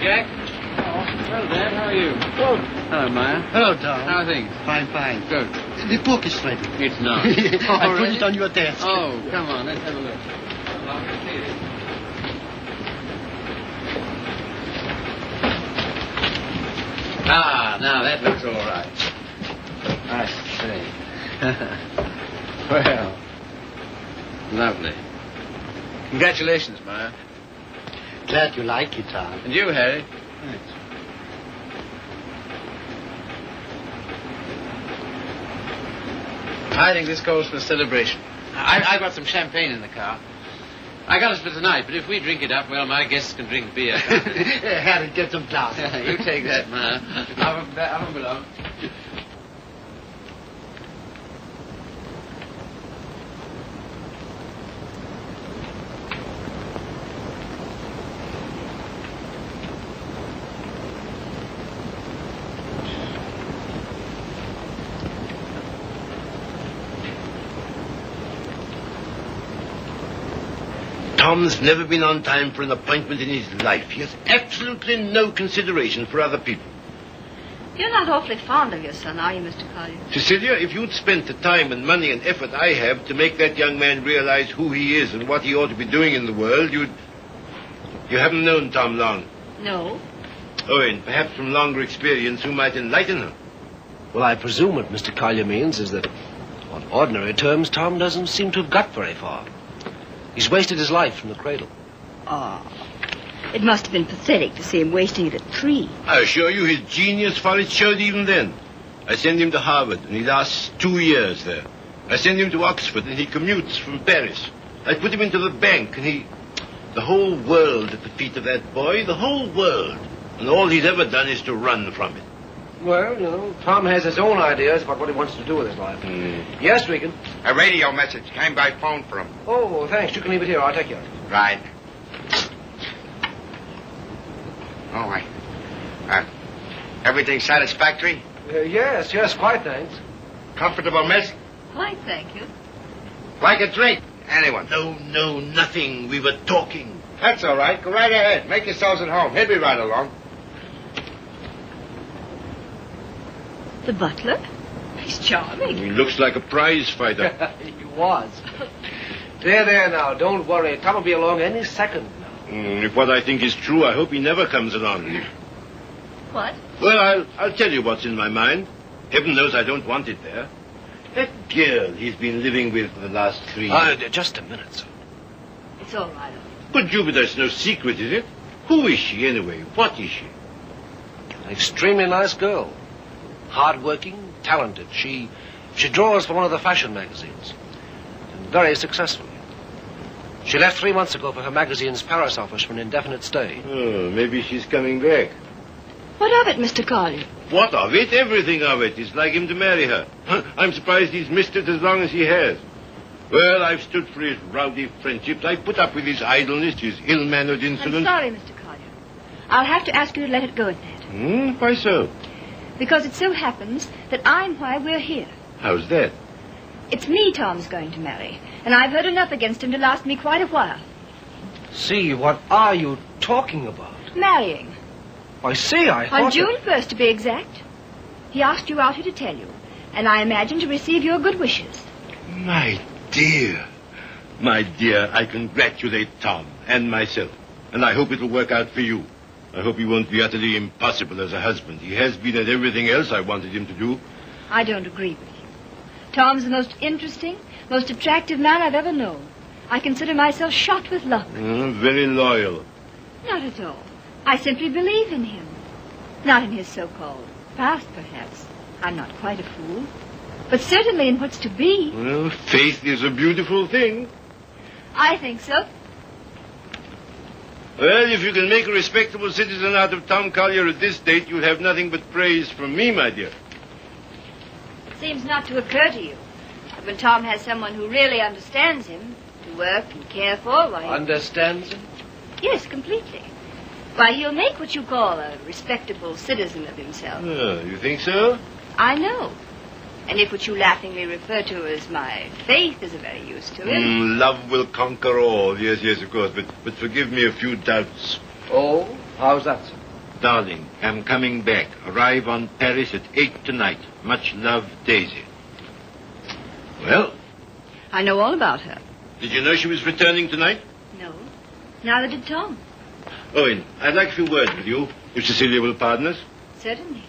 Jack. Oh, hello, Dad. How are you? Well, hello, Maya. Hello, Tom. How are things? Fine. Good. The book is ready. It's not. I put it on your desk. Oh, come on. Let's have a look. Ah, now that looks all right. I see. Well, lovely. Congratulations, Maya. Glad you like it, Tom. And you, Harry. Thanks. I think this calls for a celebration. I've got some champagne in the car. I got it for tonight, but if we drink it up, well, my guests can drink beer. Harry, get some glass. You take that, Maya. I'm below. Tom's never been on time for an appointment in his life. He has absolutely no consideration for other people. You're not awfully fond of your son, are you, Mr. Collier? Cecilia, if you'd spent the time and money and effort I have to make that young man realize who he is and what he ought to be doing in the world, You haven't known Tom long. No. Oh, and perhaps from longer experience you might enlighten him. Well, I presume what Mr. Collier means is that, on ordinary terms, Tom doesn't seem to have got very far. He's wasted his life from the cradle. Oh, it must have been pathetic to see him wasting it at 3. I assure you his genius for it showed even then. I send him to Harvard, and he lasts 2 years there. I send him to Oxford, and he commutes from Paris. I put him into the bank, and the whole world at the feet of that boy, the whole world. And all he's ever done is to run from it. Well, you know, Tom has his own ideas about what he wants to do with his life. Yes, Regan? A radio message came by phone for him. Oh, thanks. You can leave it here. I'll take you. Right. Oh, everything satisfactory? Yes, quite, thanks. Comfortable, miss? Quite, thank you. Like a drink? Anyone? No, nothing. We were talking. That's all right. Go right ahead. Make yourselves at home. He'll be right along. The butler? He's charming. He looks like a prize fighter. He was. There now. Don't worry. Tom will be along any second now. If what I think is true, I hope he never comes along. What? Well, I'll tell you what's in my mind. Heaven knows I don't want it there. That girl he's been living with for the last 3 years. Just a minute, sir. It's all right. But Jupiter's no secret, is it? Who is she, anyway? What is she? An extremely nice girl. Hard-working, talented. She draws for one of the fashion magazines. And very successfully. She left 3 months ago for her magazine's Paris office for an indefinite stay. Oh, maybe she's coming back. What of it, Mr. Collier? What of it? Everything of it. It's like him to marry her. I'm surprised he's missed it as long as he has. Well, I've stood for his rowdy friendships. I put up with his idleness, his ill-mannered insolence. I'm sorry, Mr. Collier. I'll have to ask you to let it go at that. Why so? Because it so happens that I'm why we're here. How's that? It's me Tom's going to marry, and I've heard enough against him to last me quite a while. See, what are you talking about? Marrying. I see, I thought... On June 1st, to be exact. He asked you out here to tell you, and I imagine to receive your good wishes. My dear, I congratulate Tom and myself, and I hope it'll work out for you. I hope he won't be utterly impossible as a husband. He has been at everything else I wanted him to do. I don't agree with you. Tom's the most interesting, most attractive man I've ever known. I consider myself shot with luck. Very loyal. Not at all. I simply believe in him. Not in his so-called past, perhaps. I'm not quite a fool. But certainly in what's to be. Well, faith is a beautiful thing. I think so. Well, if you can make a respectable citizen out of Tom Collier at this date, you'll have nothing but praise from me, my dear. Seems not to occur to you that when Tom has someone who really understands him, to work and care for, why... Understands him? Yes, completely. Why, he'll make what you call a respectable citizen of himself. Oh, you think so? I know. And if what you laughingly refer to as my faith is of any use to him... Love will conquer all. Yes, of course. But forgive me a few doubts. Oh? How's that, sir? Darling, I'm coming back. Arrive on Paris at 8 tonight. Much love, Daisy. Well, I know all about her. did you know she was returning tonight? No. Neither did Tom. Owen, I'd like a few words with you, if Cecilia will pardon us. Certainly.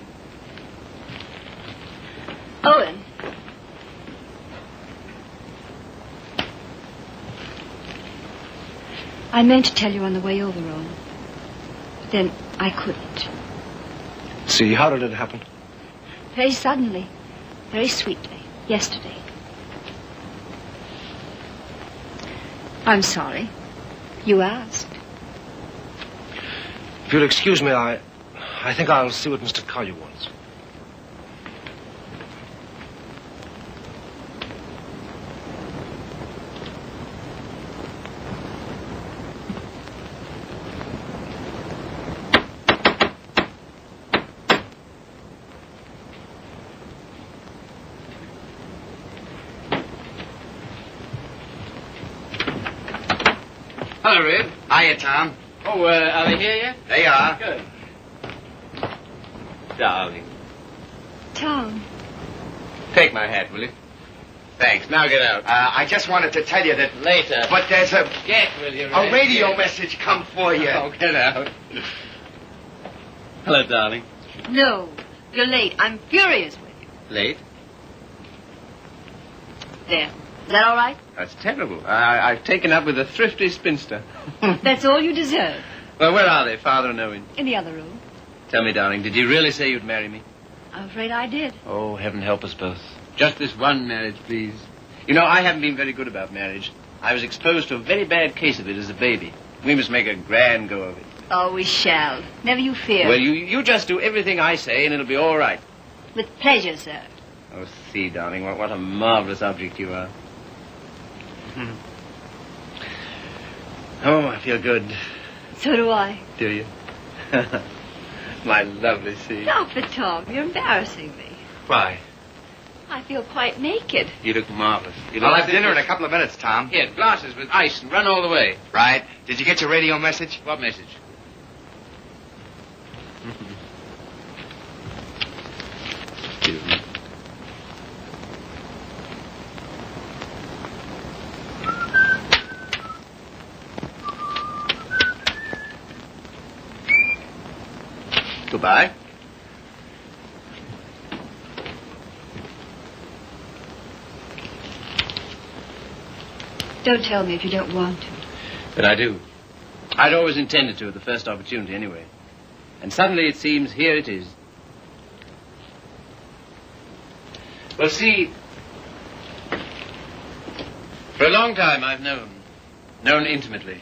Owen. I meant to tell you on the way over, Owen. But then I couldn't. See, how did it happen? Very suddenly. Very sweetly. Yesterday. I'm sorry. You asked. If you'll excuse me, I think I'll see what Mr. Collier wants. Hello, Red. Hiya, Tom. Oh, are they here yet? They are. Good. Darling. Tom. Take my hat, will you? Thanks. Now get out. I just wanted to tell you that... Later. But there's a Get, will you, Red? radio Get. message come for you. Oh, get out. Hello, darling. No. You're late. I'm furious with you. Late? There. Is that all right? That's terrible. I've taken up with a thrifty spinster. That's all you deserve. Well, where are they, Father and Owen? In the other room. Tell me, darling, did you really say you'd marry me? I'm afraid I did. Oh, heaven help us both. Just this one marriage, please. You know, I haven't been very good about marriage. I was exposed to a very bad case of it as a baby. We must make a grand go of it. Oh, we shall. Never you fear. Well, you just do everything I say, and it'll be all right. With pleasure, sir. Oh, see, darling, what a marvelous object you are. Oh, I feel good. So do I. Do you? My lovely sea. Stop it, Tom. You're embarrassing me. Why? I feel quite naked. You look marvelous. I'll have dinner in a couple of minutes, Tom. Here, glasses with ice and run all the way. Right. Did you get your radio message? What message? Excuse me. Goodbye. Don't tell me if you don't want to. But I do. I'd always intended to at the first opportunity anyway. And suddenly it seems here it is. Well, see, for a long time I've known intimately,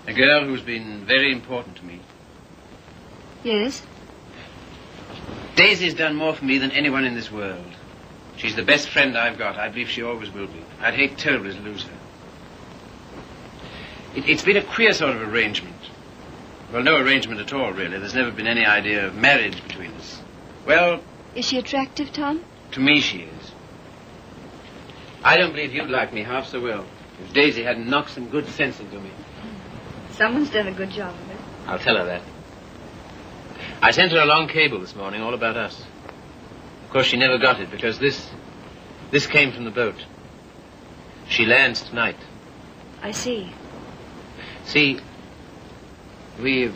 a girl who's been very important to me. Yes? Daisy's done more for me than anyone in this world. She's the best friend I've got. I believe she always will be. I'd hate terribly to lose her. It's been a queer sort of arrangement. Well, no arrangement at all, really. There's never been any idea of marriage between us. Well... Is she attractive, Tom? To me, she is. I don't believe you'd like me half so well if Daisy hadn't knocked some good sense into me. Someone's done a good job of it. I'll tell her that. I sent her a long cable this morning all about us. Of course, she never got it because this came from the boat. She lands tonight. I see. See, we've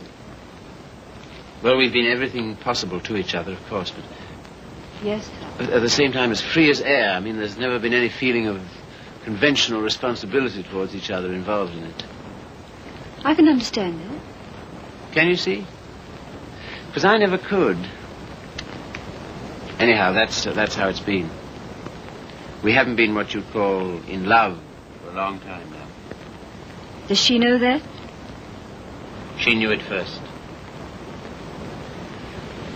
been everything possible to each other, of course, but Yes, Tom. at the same time as free as air. I mean, there's never been any feeling of conventional responsibility towards each other involved in it. I can understand that. Can you see? Because I never could. Anyhow, that's how it's been. We haven't been what you'd call in love for a long time now. Does she know that? She knew it first.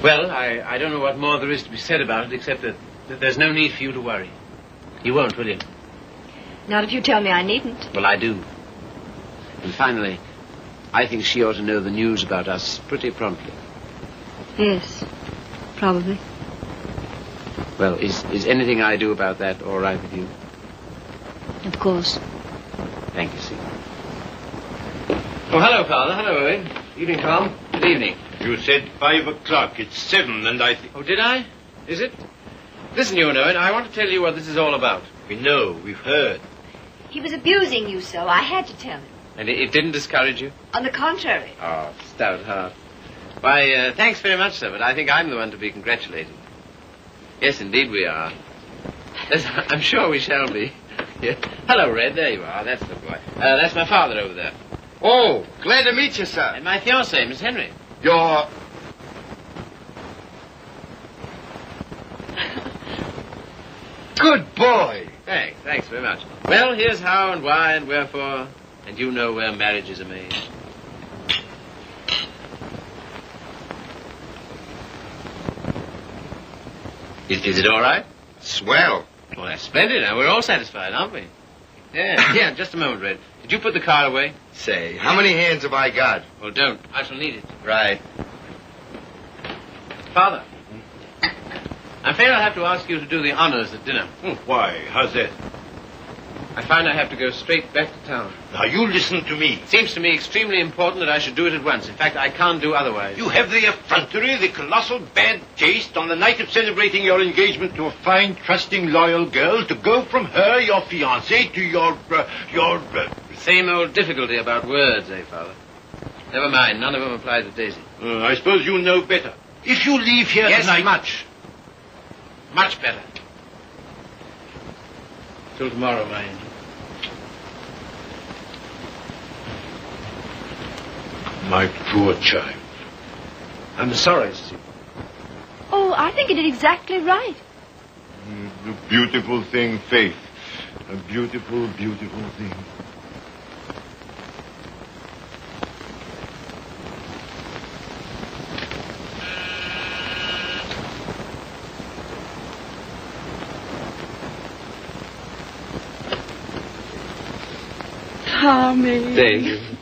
Well, I don't know what more there is to be said about it, except that there's no need for you to worry. You won't, will you? Not if you tell me I needn't. Well, I do. And finally, I think she ought to know the news about us pretty promptly. Yes, probably. Well, is anything I do about that all right with you? Of course. Thank you, Sue. Oh, hello, Father. Hello, Owen. Evening, Tom. Good evening. You said 5 o'clock. It's 7, and I think... Oh, did I? Is it? Listen, you know it. I want to tell you what this is all about. We know. We've heard. He was abusing you so. I had to tell him. And it didn't discourage you? On the contrary. Oh, stout heart. Why, thanks very much, sir, but I think I'm the one to be congratulated. Yes, indeed we are. I'm sure we shall be. Yeah. Hello, Red. There you are. That's the boy. That's my father over there. Oh, glad to meet you, sir. And my fiancée, Miss Henry. You're... Good boy. Thanks very much. Well, here's how and why and wherefore, and you know where marriages are made. Is it all right? Swell. Well, that's splendid. Now, we're all satisfied, aren't we? Yeah, just a moment, Red. Did you put the card away? Say, how many hands have I got? Well, don't. I shall need it. Right. Father, I'm afraid I'll have to ask you to do the honors at dinner. Why? How's that? I find I have to go straight back to town. Now, you listen to me. It seems to me extremely important that I should do it at once. In fact, I can't do otherwise. You have the effrontery, the colossal bad taste on the night of celebrating your engagement to a fine, trusting, loyal girl to go from her, your fiancée, to your... Same old difficulty about words, eh, Father? Never mind. None of them apply to Daisy. I suppose you know better. If you leave here tonight... Yes, much. Much better. Till tomorrow, my angel. My poor child. I'm sorry, Steve. Oh, I think you did exactly right. A beautiful thing, Faith. A beautiful, beautiful thing. Tommy. Daisy.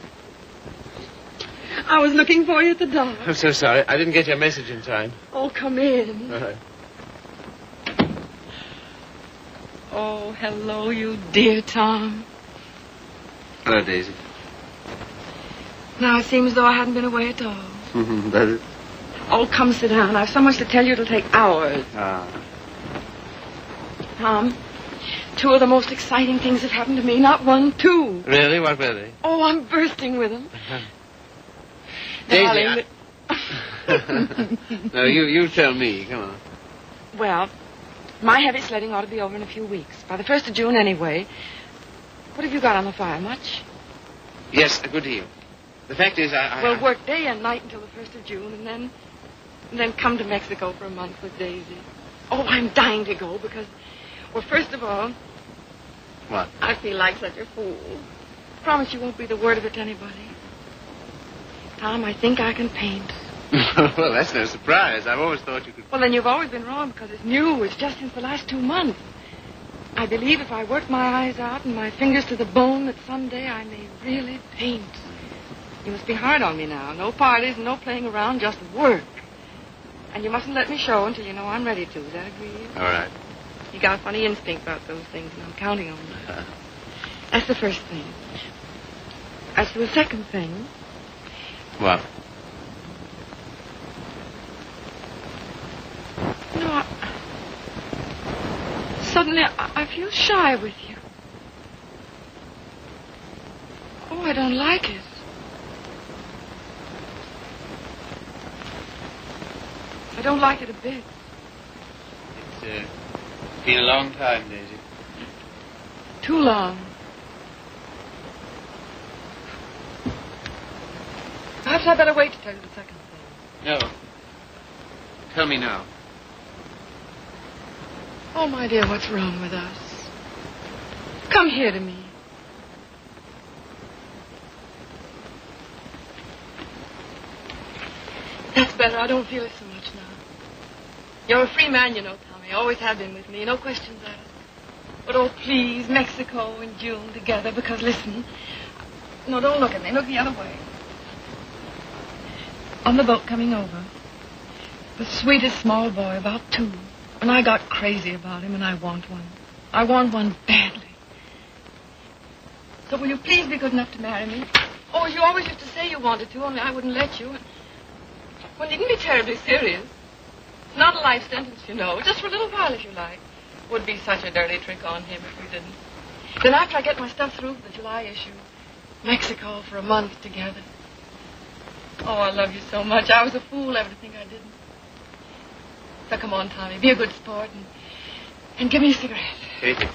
I was looking for you at the door. I'm so sorry. I didn't get your message in time. Oh, come in. All right. Oh, hello, you dear Tom. Hello, Daisy. Now it seems as though I hadn't been away at all. Does it? Oh, come sit down. I've so much to tell you it'll take hours. Tom, 2 of the most exciting things have happened to me. Not 1, 2. Really? What were they? Oh, I'm bursting with them. Daisy, No, you tell me. Come on. Well, my heavy sledding ought to be over in a few weeks. By the 1st of June, anyway. What have you got on the fire? Much? Yes, a good deal. The fact is, Well, work day and night until the 1st of June, and then come to Mexico for a month with Daisy. Oh, I'm dying to go because, well, first of all... What? I feel like such a fool. Promise you won't breathe a word of it to anybody. Tom, I think I can paint. Well, that's no surprise. I've always thought you could... Well, then you've always been wrong because it's new. It's just since the last 2 months. I believe if I work my eyes out and my fingers to the bone that someday I may really paint. You must be hard on me now. No parties and no playing around, just work. And you mustn't let me show until you know I'm ready to. Is that agreed? All right. You got a funny instinct about those things, and I'm counting on you. That's the first thing. As for the second thing... What? No, suddenly I feel shy with you. Oh, I don't like it. I don't like it a bit. It's been a long time, Daisy. Too long. Perhaps I'd better wait to tell you the second thing. No. Tell me now. Oh, my dear, what's wrong with us? Come here to me. That's better. I don't feel it so much now. You're a free man, you know, Tommy. Always have been with me. No questions asked. But, oh, please, Mexico in June together, because, listen. No, don't look at me. Look the other way. On the boat coming over, the sweetest small boy, about 2. And I got crazy about him, and I want one. I want one badly. So will you please be good enough to marry me? Oh, you always used to say you wanted to, only I wouldn't let you. Well, needn't be terribly serious. Not a life sentence, you know. Just for a little while, if you like. Would be such a dirty trick on him if we didn't. Then after I get my stuff through for the July issue, Mexico for a month together. Oh, I love you so much. I was a fool ever to think I didn't. So come on, Tommy. Be a good sport and give me a cigarette. Daisy.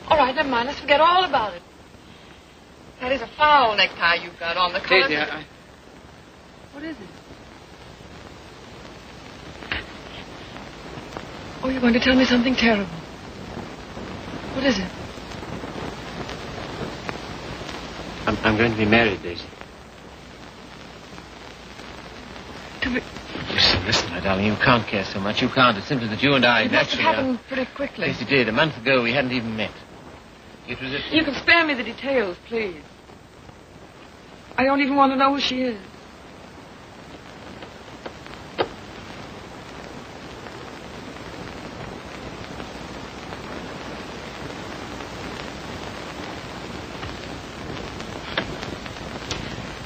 All right, never mind. Let's forget all about it. That is a foul necktie you've got on. The color... Daisy, What is it? Oh, you're going to tell me something terrible. What is it? I'm going to be married, Daisy. To be... Listen, my darling, you can't care so much. You can't. It's simply that you and I It must have naturally happened pretty quickly. Yes, it did. A month ago, we hadn't even met. It was a... You can spare me the details, please. I don't even want to know who she is.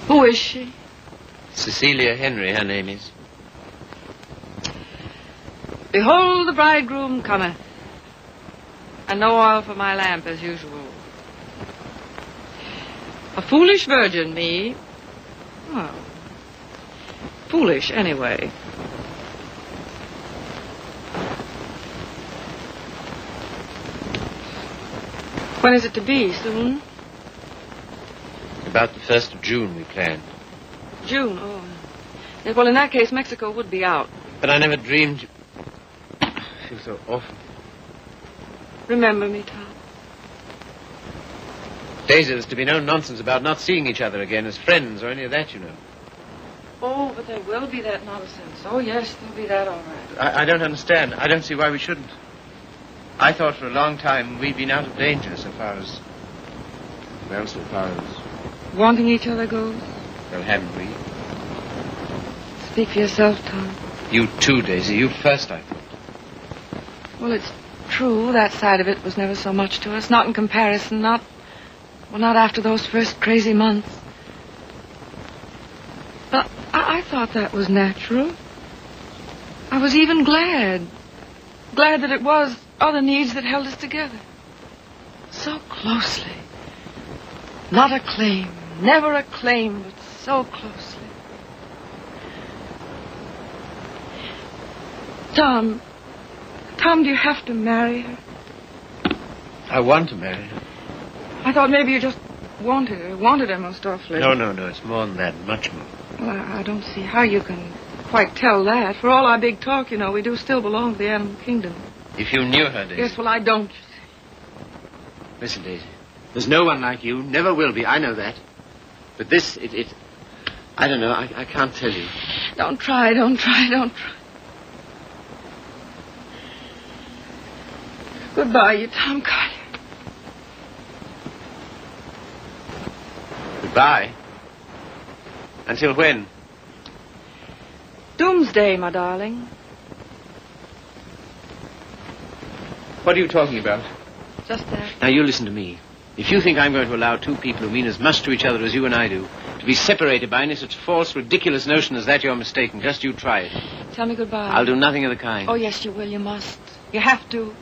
Who is she? Cecilia Henry, her name is. Behold, the bridegroom cometh, and no oil for my lamp as usual. A foolish virgin, me. Well, foolish anyway. When is it to be? Soon? About the 1st of June, we planned. June, oh. Yes, well, in that case, Mexico would be out. But I never dreamed... I feel so awful. Remember me, Tom. Daisy, there's to be no nonsense about not seeing each other again as friends or any of that, you know. Oh, but there will be that nonsense. Oh, yes, there'll be that, all right. I don't understand. I don't see why we shouldn't. I thought for a long time we'd been out of danger so far as... Well, so far as... Wanting each other goes? Well, haven't we? Speak for yourself, Tom. You too, Daisy. You first, I thought. Well, it's true. That side of it was never so much to us. Not in comparison. Not after those first crazy months. But I thought that was natural. I was even glad. Glad that it was other needs that held us together. So closely. Not a claim. Never a claim, but so closely. Tom, do you have to marry her? I want to marry her. I thought maybe you just wanted her most awfully. No, it's more than that, much more. Well, I don't see how you can quite tell that. For all our big talk, you know, we do still belong to the animal kingdom. If you knew her, Daisy. Yes, well, I don't. Listen, Daisy. There's no one like you. Never will be. I know that. But this, I don't know. I can't tell you. Don't try. Goodbye, you Tom Collier. Goodbye. Until when? Doomsday, my darling. What are you talking about? Just that. Now, you listen to me. If you think I'm going to allow two people who mean as much to each other as you and I do to be separated by any such false, ridiculous notion as that, you're mistaken. Just you try it. Tell me goodbye. I'll do nothing of the kind. Oh, yes, you will. You must. You have to.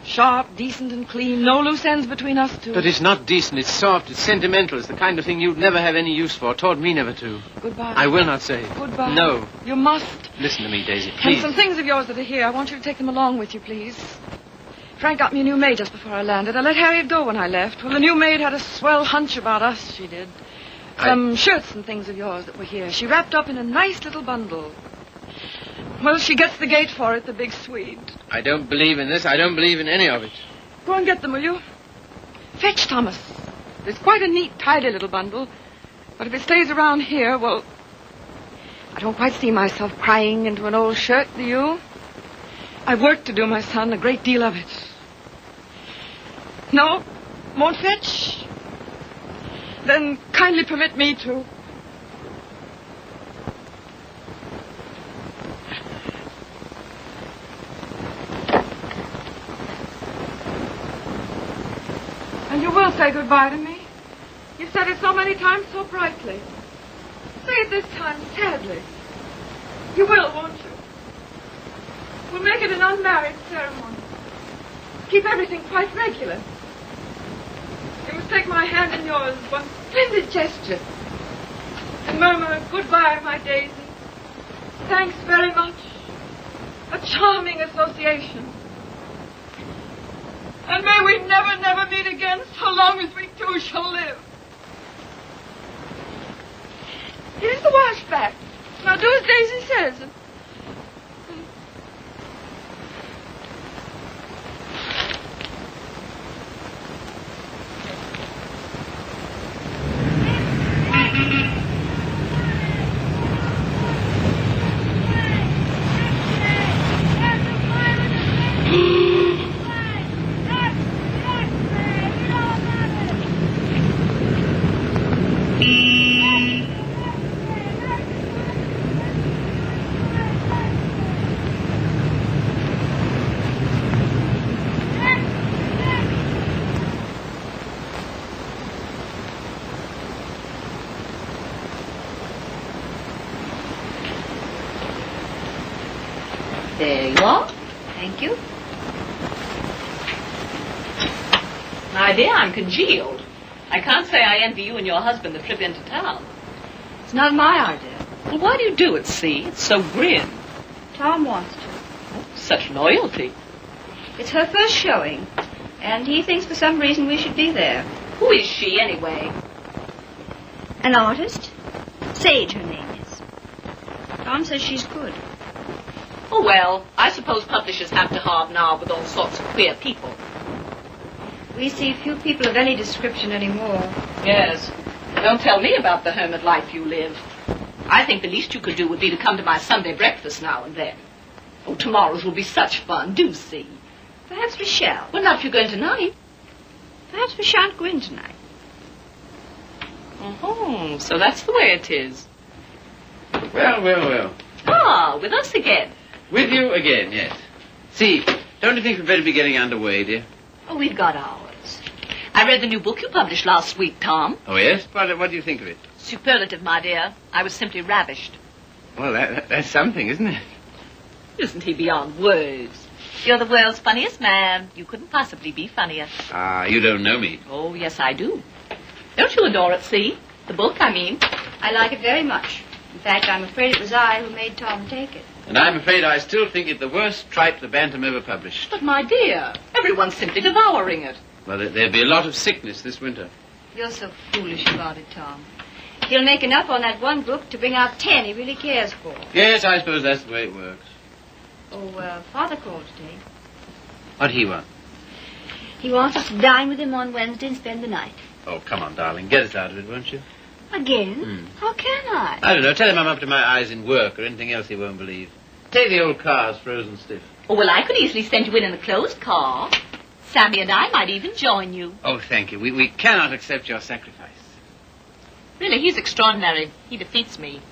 Sharp, decent, and clean. No loose ends between us two. But it's not decent. It's soft. It's sentimental. It's the kind of thing you'd never have any use for. Taught me never to. Goodbye. I will not say. Goodbye. No. You must. Listen to me, Daisy, please. And some things of yours that are here. I want you to take them along with you, please. Frank got me a new maid just before I landed. I let Harriet go when I left. Well, the new maid had a swell hunch about us, she did. Some shirts and things of yours that were here. She wrapped up in a nice little bundle. Well, she gets the gate for it, the big Swede. I don't believe in this. I don't believe in any of it. Go and get them, will you? Fetch Thomas. It's quite a neat, tidy little bundle. But if it stays around here, well, I don't quite see myself crying into an old shirt, do you? I've work to do, my son, a great deal of it. No? Won't fetch? Then kindly permit me to. And you will say goodbye to me? You've said it so many times so brightly. Say it it this time sadly. You will, won't you? We'll make it an unmarried ceremony. Keep everything quite regular. You must take my hand in yours, one splendid gesture, and murmur goodbye, my Daisy. Thanks very much. A charming association. And may we never, never meet again so long as we two shall live. Here's the washback. Now do as Daisy says. There you are. Thank you. My dear, I'm congealed. I can't say I envy you and your husband the trip into town. It's not my idea. Well, why do you do it, see? It's so grim. Tom wants to. Oh, such loyalty. It's her first showing, and he thinks for some reason we should be there. Who is she, anyway? An artist? Sage, her name is. Tom says she's good. Oh, well, I suppose publishers have to hobnob with all sorts of queer people. We see few people of any description anymore. Yes. Don't tell me about the hermit life you live. I think the least you could do would be to come to my Sunday breakfast now and then. Oh, tomorrow's will be such fun. Do see. Perhaps we shall. Well, not if you're going tonight. Perhaps we shan't go in tonight. Oh, so that's the way it is. Well, well, well. Ah, with us again. With you again, yes. See, don't you think we'd better be getting underway, dear? Oh, we've got ours. I read the new book you published last week, Tom. Oh, yes? What do you think of it? Superlative, my dear. I was simply ravished. Well, that's something, isn't it? Isn't he beyond words? You're the world's funniest man. You couldn't possibly be funnier. Ah, you don't know me. Oh, yes, I do. Don't you adore it, see? The book, I mean. I like it very much. In fact, I'm afraid it was I who made Tom take it. And I'm afraid I still think it the worst tripe the Bantam ever published. But, my dear, everyone's simply devouring it. Well, there'll be a lot of sickness this winter. You're so foolish about it, Tom. He'll make enough on that one book to bring out 10 he really cares for. Yes, I suppose that's the way it works. Oh, Father called today. What'd he want? He wants us to dine with him on Wednesday and spend the night. Oh, come on, darling. Get us out of it, won't you? Again? How can I? I don't know. Tell him I'm up to my eyes in work or anything else he won't believe. Take the old car's frozen stiff. Oh, well, I could easily send you in a closed car. Sammy and I might even join you. Oh, thank you. We cannot accept your sacrifice. Really, he's extraordinary. He defeats me.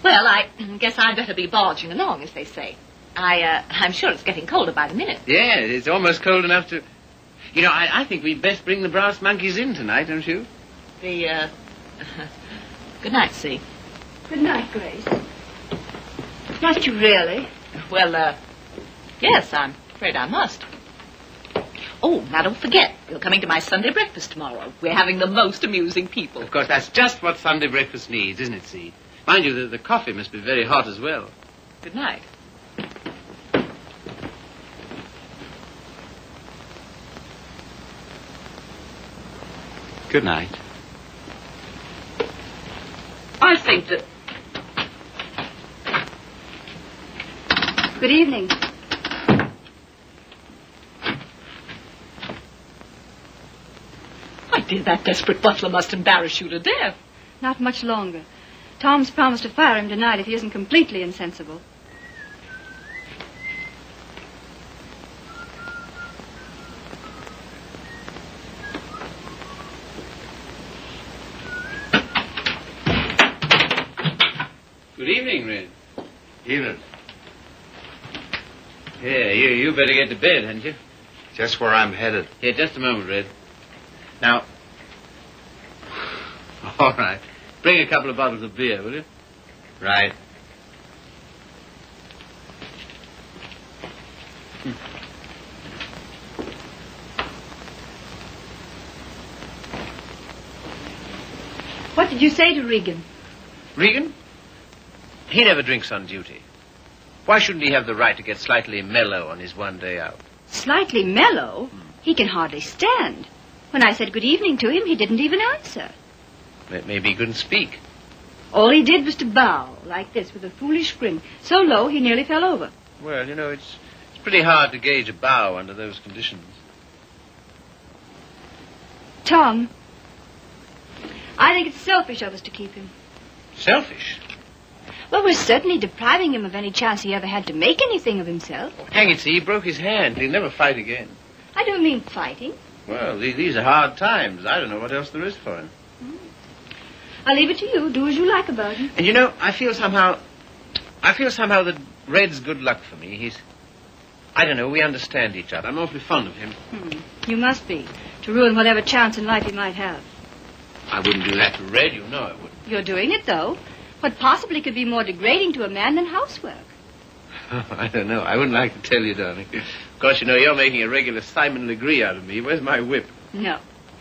Well, I guess I'd better be barging along, as they say. I'm sure it's getting colder by the minute. Yeah, it's almost cold enough to... You know, I think we'd best bring the brass monkeys in tonight, don't you? Good night, See. Good night, Grace. Not you really. Well, yes, I'm afraid I must. Oh, now don't forget, you're coming to my Sunday breakfast tomorrow. We're having the most amusing people. Of course, that's just what Sunday breakfast needs, isn't it, See? Mind you, the coffee must be very hot as well. Good night. Good night. I think that... Good evening. My dear, that desperate butler must embarrass you to death. Not much longer. Tom's promised to fire him tonight if he isn't completely insensible. Good evening, Red. Evening. Yeah, you better get to bed, hadn't you? Just where I'm headed. Here, just a moment, Red. Now... All right. Bring a couple of bottles of beer, will you? Right. What did you say to Regan? Regan? He never drinks on duty. Why shouldn't he have the right to get slightly mellow on his one day out? Slightly mellow? He can hardly stand. When I said good evening to him, he didn't even answer. Maybe he couldn't speak. All he did was to bow, like this, with a foolish grin, so low he nearly fell over. Well, you know, it's pretty hard to gauge a bow under those conditions. Tom, I think it's selfish of us to keep him. Selfish? Well, we're certainly depriving him of any chance he ever had to make anything of himself. Oh, hang it, see, he broke his hand. He'll never fight again. I don't mean fighting. Well, these are hard times. I don't know what else there is for him. I'll leave it to you. Do as you like about him. And you know, I feel somehow that Red's good luck for me. I don't know, we understand each other. I'm awfully fond of him. You must be, to ruin whatever chance in life he might have. I wouldn't do that to Red, you know I wouldn't. You're doing it, though. What possibly could be more degrading to a man than housework? I don't know. I wouldn't like to tell you, darling. Of course, you know, you're making a regular Simon Legree out of me. Where's my whip? No.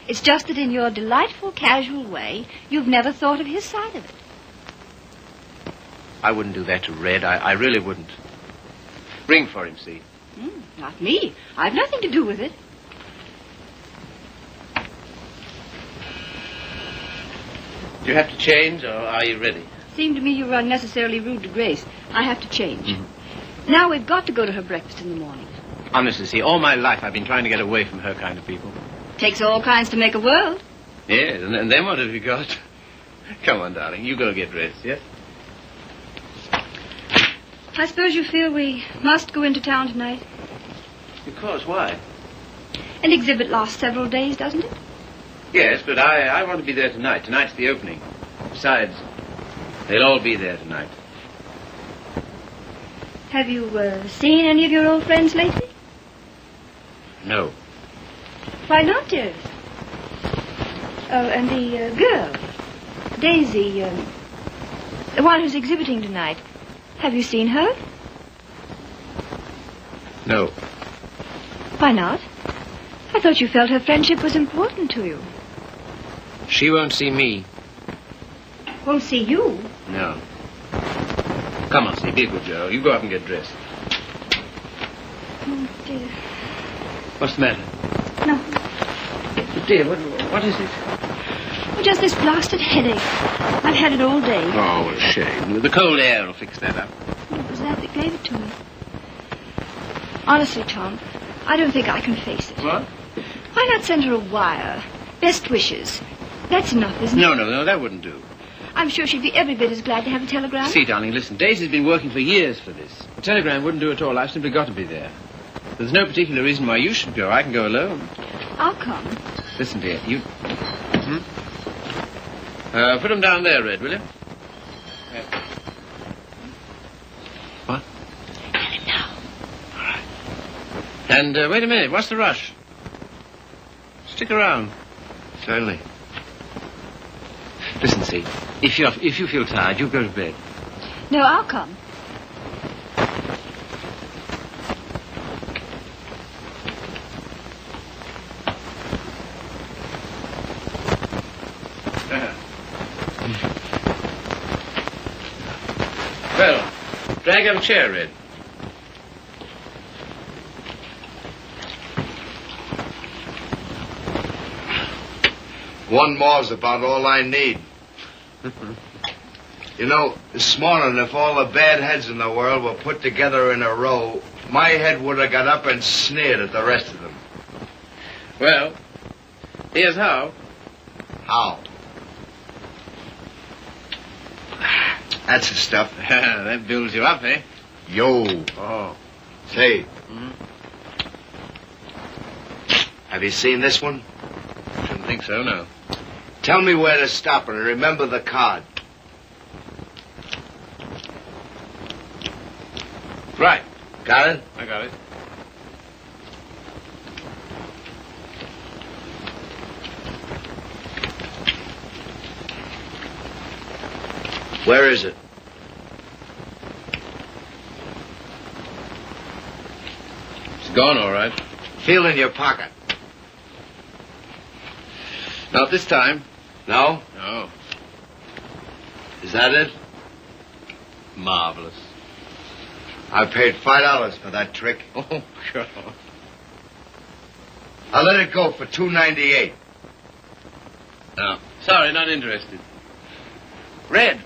It's just that in your delightful, casual way, you've never thought of his side of it. I wouldn't do that to Red. I really wouldn't. Ring for him, see? Not me. I've nothing to do with it. Do you have to change, or are you ready? Seemed to me you were unnecessarily rude to Grace. I have to change. Now we've got to go to her breakfast in the morning. Honestly, see, all my life I've been trying to get away from her kind of people. Takes all kinds to make a world. Yes, and then what have you got? Come on, darling, you go get dressed, yes? I suppose you feel we must go into town tonight. Of course, why? An exhibit lasts several days, doesn't it? Yes, but I want to be there tonight. Tonight's the opening. Besides, they'll all be there tonight. Have you seen any of your old friends lately? No. Why not, dearest? Oh, and the girl, Daisy, the one who's exhibiting tonight. Have you seen her? No. Why not? I thought you felt her friendship was important to you. She won't see me. Won't see you? No. Come on, see, be a good girl. You go up and get dressed. Oh, dear. What's the matter? No. Dear, what is it? Oh, just this blasted headache. I've had it all day. Oh, what a shame. The cold air will fix that up. It was that gave it to me. Honestly, Tom, I don't think I can face it. What? Why not send her a wire? Best wishes. That's enough, isn't it? No, that wouldn't do. I'm sure she'd be every bit as glad to have a telegram. See, darling, listen. Daisy's been working for years for this. A telegram wouldn't do at all. I've simply got to be there. There's no particular reason why you should go. I can go alone. I'll come. Listen, dear, you... put them down there, Red, will you? Yeah. What? Tell him now. All right. And wait a minute. What's the rush? Stick around. Certainly. Listen, see, if you feel tired, you go to bed. No, I'll come. Well, drag up a chair, Red. One more's about all I need. You know, this morning, if all the bad heads in the world were put together in a row, my head would have got up and sneered at the rest of them. Well, here's how. How? That's the stuff. That builds you up, eh? Yo. Oh. Say. Have you seen this one? Shouldn't think so, no. Tell me where to stop and remember the card. Right. Got it? I got it. Where is it? It's gone, all right. Feel in your pocket. Not this time. No? No. Is that it? Marvelous. I paid $5 for that trick. Oh, God. I'll let it go for $2.98. No. Sorry, not interested. Red.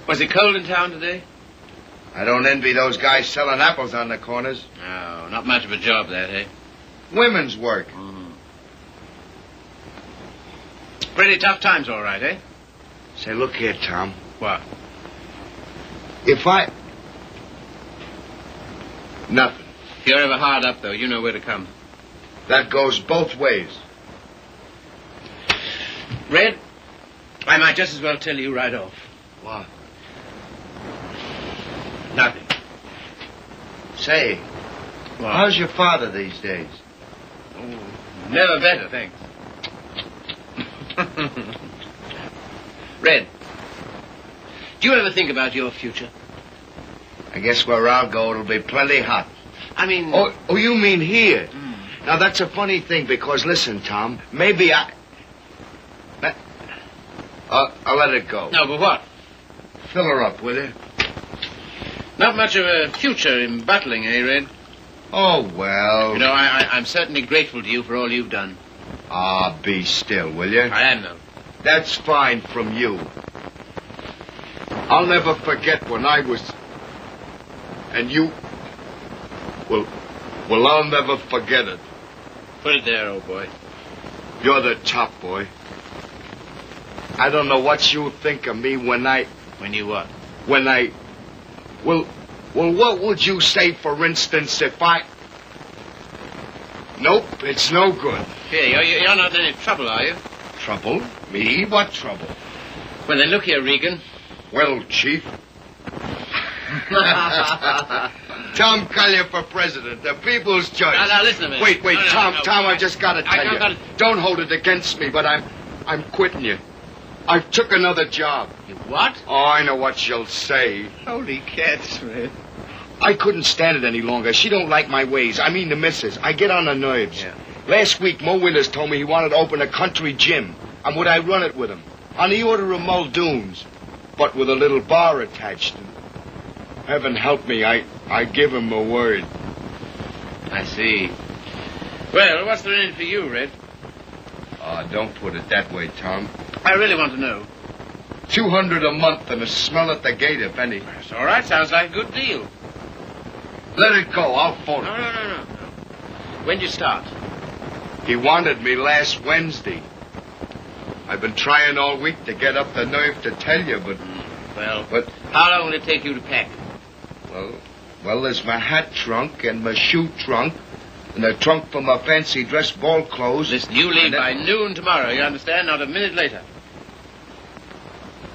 Was it cold in town today? I don't envy those guys selling apples on the corners. No, not much of a job, that, eh? Women's work. Pretty tough times, all right, eh? Say, look here, Tom. What? If I... Nothing. If you're ever hard up, though, you know where to come. That goes both ways. Red, I might just as well tell you right off. What? Nothing. Say, What? how's your father these days? Oh, never better, thanks. Red, do you ever think about your future? I guess where I'll go, it'll be plenty hot. I mean... Oh, you mean here? Now, that's a funny thing, because, listen, Tom, maybe I'll let it go. No, but what? Fill her up, will you? Not much of a future in battling, eh, Red? Oh, well... You know, I'm certainly grateful to you for all you've done. Ah, be still, will you? I am, though. That's fine from you. I'll never forget when I was... And you... Well, I'll never forget it. Put it there, old boy. You're the top, boy. I don't know what you think of me when I... When you what? When I... Well, what would you say, for instance, if I... Nope, it's no good. Here, you're not in any trouble, are you? Trouble? Me? What trouble? Well, then look here, Regan. Well, Chief. Tom Collier for president, the people's choice. Now, listen to me. Wait, No, Tom, no. I just gotta tell you. Don't hold it against me, but I'm quitting you. I took another job. You what? Oh, I know what you'll say. Holy cats, Red. I couldn't stand it any longer. She don't like my ways. I mean the missus. I get on her nerves. Yeah. Last week, Mo Winters told me he wanted to open a country gym. And would I run it with him? On the order of Muldoon's. But with a little bar attached. And heaven help me, I give him a word. I see. Well, what's there in it for you, Red? Oh, don't put it that way, Tom. I really want to know. $200 a month and a smell at the gate, if any. That's all right. Sounds like a good deal. Let it go. I'll phone him. No. When'd you start? He wanted me last Wednesday. I've been trying all week to get up the nerve to tell you, but... But how long will it take you to pack? Well, there's my hat trunk and my shoe trunk and a trunk for my fancy dress ball clothes. Listen, you leave by noon tomorrow, you understand? Not a minute later.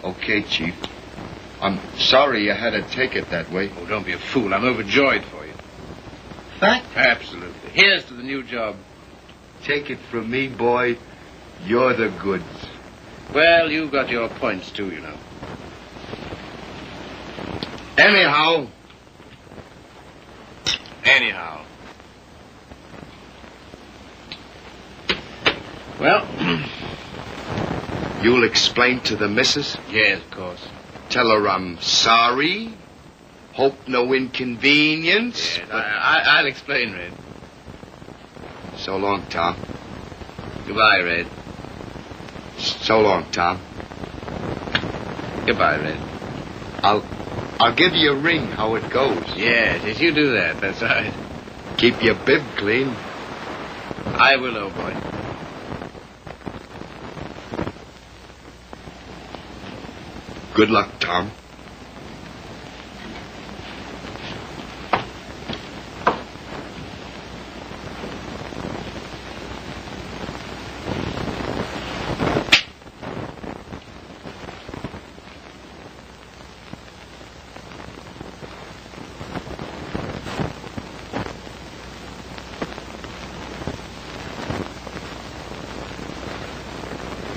Okay, Chief. I'm sorry you had to take it that way. Oh, don't be a fool. I'm overjoyed for you. That? Absolutely. Here's to the new job. Take it from me, boy. You're the goods. Well, you've got your points, too, you know. Anyhow. Well, You'll explain to the missus? yes, of course. Tell her I'm sorry. Hope no inconvenience. Yes, I'll explain, Red. So long, Tom. Goodbye, Red. So long, Tom. Goodbye, Red. I'll give you a ring how it goes. Yes, you do that. That's right. Keep your bib clean. I will, old boy. Good luck, Tom.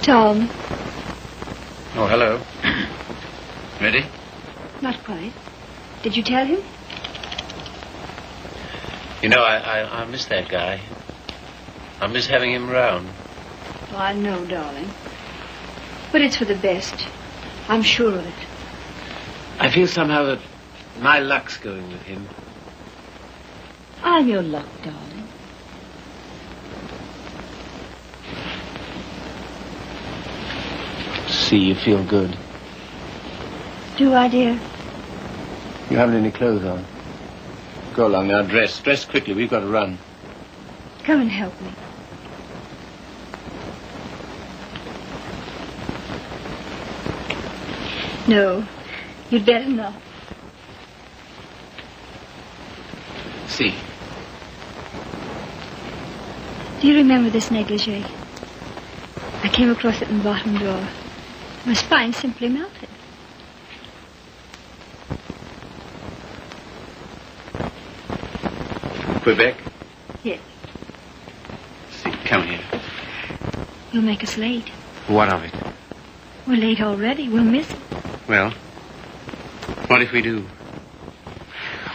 Tom, Oh, hello. Ready? Not quite. Did you tell him? You know, I miss that guy. I miss having him around. Oh, I know, darling. But it's for the best. I'm sure of it. I feel somehow that my luck's going with him. I'm your luck, darling. See, you feel good. Do I, dear? You haven't any clothes on. Go along now, dress. Dress quickly, we've got to run. Come and help me. No, you'd better not. See. Do you remember this negligee? I came across it in the bottom drawer. My spine simply melted. Quebec? Yes. See, come here. You'll make us late. What of it? We're late already. We'll miss it. Well, what if we do?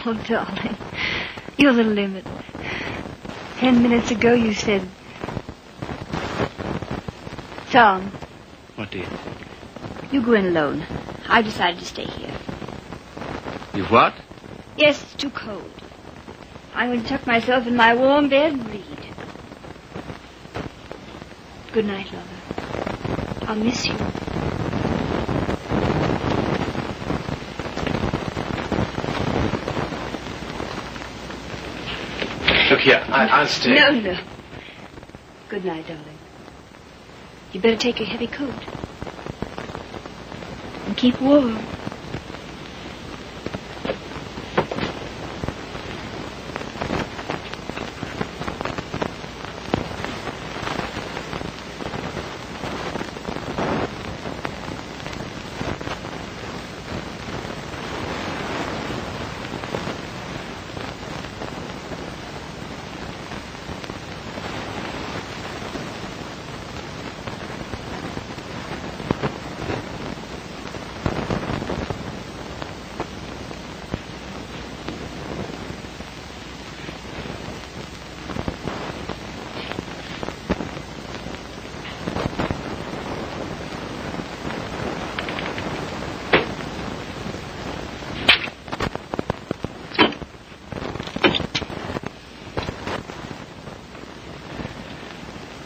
Oh, darling, you're the limit. 10 minutes ago you said... Tom, What, dear? you go in alone. I've decided to stay here. You what? Yes, it's too cold. I'm going to tuck myself in my warm bed and read. Good night, lover. I'll miss you. Look here, I'll stay. No. Good night, darling. You better take your heavy coat. And keep warm.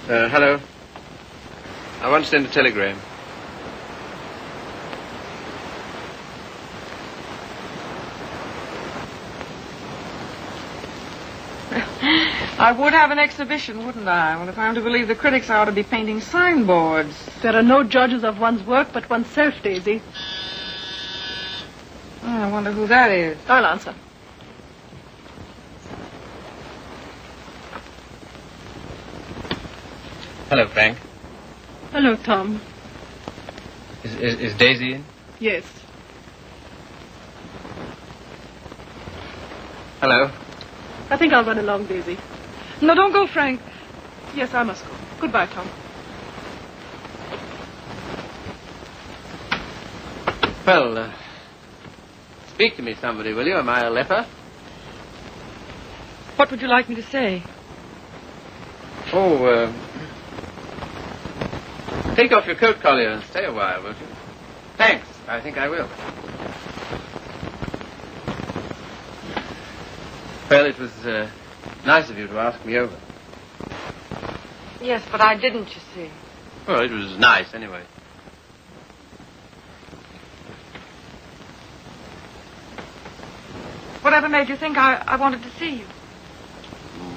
Hello. I want to send a telegram. I would have an exhibition, wouldn't I? Well, if I'm to believe the critics, I ought to be painting signboards. There are no judges of one's work but oneself, Daisy. Oh, I wonder who that is. I'll answer. Hello, Frank. Hello, Tom. Is Daisy in? Yes. Hello. I think I'll run along, Daisy. No, don't go, Frank. Yes, I must go. Goodbye, Tom. Well, speak to me, somebody, will you? Am I a leper? What would you like me to say? Oh, take off your coat, Collier, and stay a while, won't you? Thanks. I think I will. Well, it was nice of you to ask me over. Yes, but I didn't, you see. Well, it was nice, anyway. Whatever made you think I wanted to see you?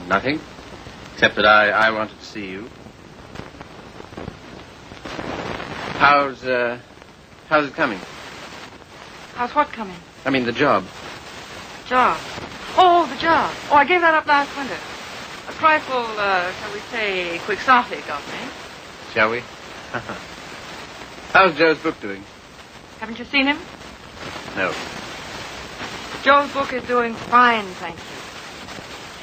Nothing. Except that I wanted to see you. How's it coming? How's what coming? I mean, the job. Job. Oh, the job. Oh, I gave that up last winter. A trifle, shall we say, quixotic of me. Shall we? How's Joe's book doing? Haven't you seen him? No. Joe's book is doing fine, thank you.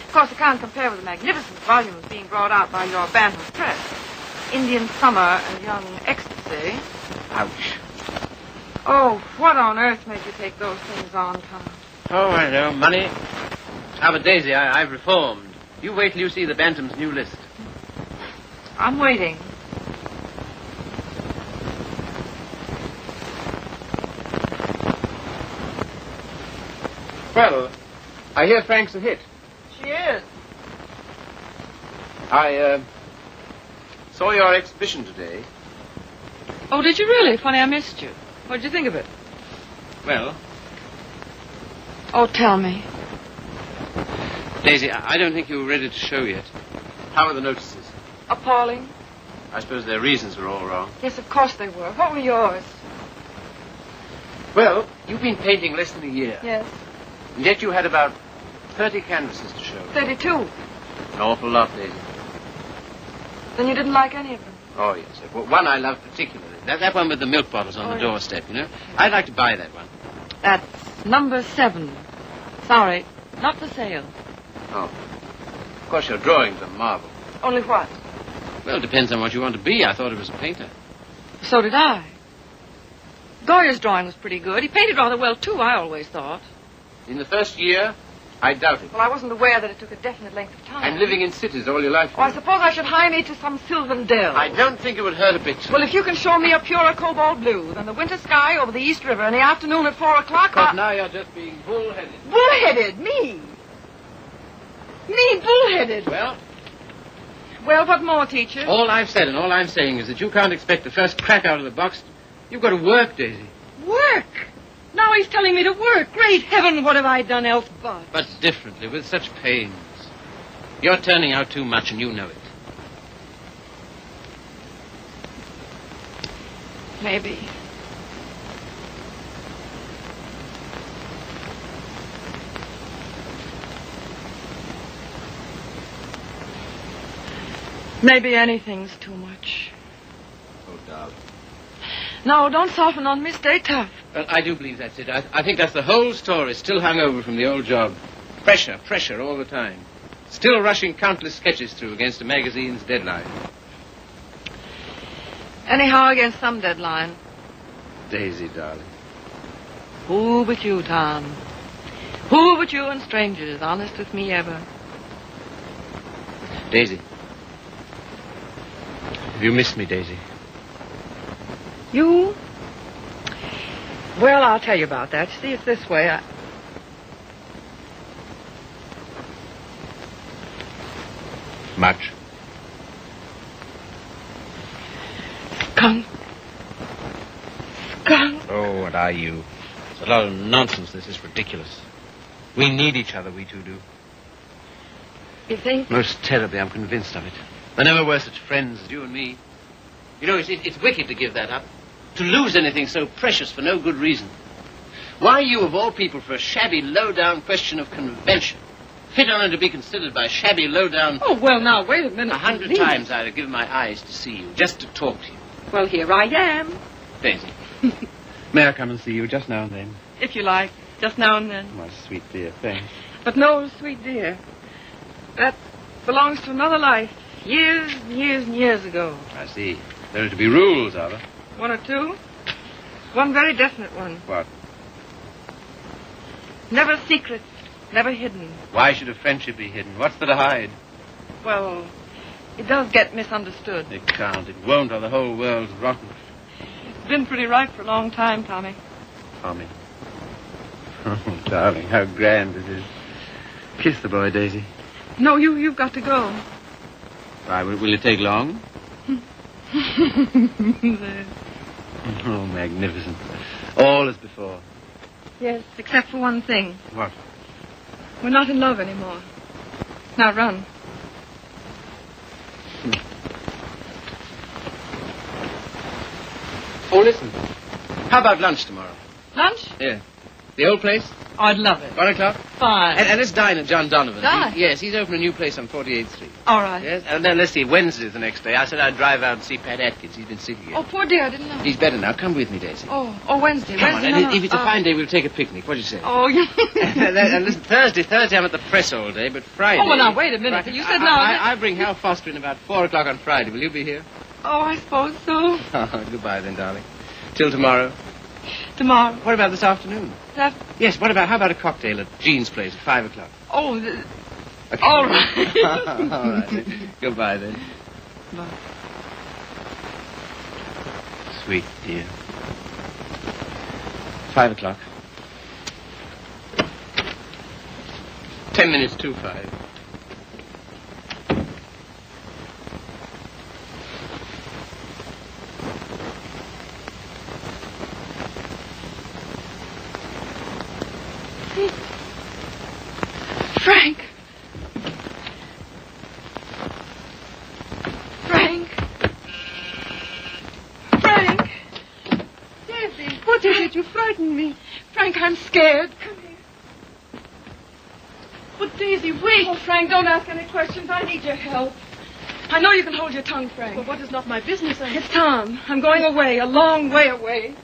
Of course, it can't compare with the magnificent volumes being brought out by your Bantam Press. Indian Summer and Young Ecstasy. Ouch. Oh, what on earth made you take those things on, Tom? Oh, I know. Money. Ah, but Daisy, I've reformed. You wait till you see the Bantam's new list. I'm waiting. Well, I hear Frank's a hit. She is. I saw your exhibition today. Oh, did you really? Funny, I missed you. What did you think of it? Well, Oh, tell me. Daisy, I don't think you were ready to show yet. How are the notices? Appalling. I suppose their reasons were all wrong. Yes, of course they were. What were yours? Well, you've been painting less than a year. Yes. And yet you had about 30 canvases to show. 32. An awful lot, Daisy. Then you didn't like any of them? Oh, yes. Well, one I love particularly. That one with the milk bottles on the doorstep, you know? I'd like to buy that one. That's number 7. Sorry, not for sale. Oh. Of course, your drawings are marvel. Only what? Well, it depends on what you want to be. I thought it was a painter. So did I. Goya's drawing was pretty good. He painted rather well, too, I always thought. In the first year, I doubt it. Well, I wasn't aware that it took a definite length of time. And living in cities all your life. Oh, I suppose I should hie me to some sylvan dell. I don't think it would hurt a bit. Well, if you can show me a purer cobalt blue than the winter sky over the East River in the afternoon at 4 o'clock... But now you're just being bull-headed. Bull-headed? Me? Me bull-headed? Well, what more, teacher? all I've said and all I'm saying is that you can't expect the first crack out of the box. You've got to work, Daisy. Work? Now he's telling me to work. Great heaven, what have I done else but? But differently, with such pains. You're turning out too much and you know it. Maybe. Maybe anything's too much. Oh, darling. No, don't soften on me. Stay tough. Well, I do believe that's it. I think that's the whole story, still hung over from the old job. Pressure all the time. Still rushing countless sketches through against a magazine's deadline. Anyhow, against some deadline. Daisy, darling. Who but you, Tom? Who but you and strangers, honest with me ever? Daisy. Have you missed me, Daisy? You? Well, I'll tell you about that. See, it's this way. Much. Skunk. Oh, what are you? It's a lot of nonsense. This is ridiculous. We need each other, we two do. You think? Most terribly, I'm convinced of it. There never were such friends as you and me. You know, it's wicked to give that up. To lose anything so precious for no good reason. Why you, of all people, for a shabby, low-down question of convention, fit on to be considered by shabby, low-down... Oh, well, now, wait a minute. 100 please. times I'd have given my eyes to see you, just to talk to you. Well, here I am. Daisy, may I come and see you just now and then? If you like, just now and then. My sweet dear, thanks. But no, sweet dear. That belongs to another life. Years and years and years ago. I see. There are to be rules, are there? 1 or 2. One very definite one. What? Never secret, never hidden. Why should a friendship be hidden? What's there to hide? Well, it does get misunderstood. It can't. It won't, or the whole world's rotten. It's been pretty right for a long time, Tommy. Tommy. Oh, darling, how grand it is. Kiss the boy, Daisy. No, you've got to go. Why, will it take long? Oh, magnificent. All as before. Yes, except for one thing. What? We're not in love anymore. Now run. Oh, listen. How about lunch tomorrow? Lunch? Yeah. The old place? Oh, I'd love it. 1 o'clock? Fine. And let's dine at John Donovan's. Dine? Yes, he's opened a new place on 48th Street. All right. Yes, and then let's see, Wednesday's the next day. I said I'd drive out and see Pat Atkins. He's been sick again. Oh, poor dear, I didn't know. He's better now. Come with me, Daisy. Oh, Wednesday. Come Wednesday. on, No, and if it's a no. fine day, we'll take a picnic. What do you say? Oh, yeah. And listen, Thursday I'm at the press all day, but Friday... Oh, well, now, wait a minute. You said now... I bring Hal Foster in about 4 o'clock on Friday. Will you be here? Oh, I suppose so. Goodbye then, darling. Till tomorrow. Tomorrow. What about this afternoon? That... Yes, how about a cocktail at Jean's place at 5 o'clock? Oh, Okay. all right. All right, then. Goodbye, then. Bye. Sweet dear. 5 o'clock. 10 minutes to 5. Frank. Frank. Frank. Daisy, what is it? You frightened me. Frank, I'm scared. Come here. But Daisy, wait. Oh, Frank, don't ask any questions. I need your help. I know you can hold your tongue, Frank. Well, what is not my business? It's Tom. I'm going away, a long way away.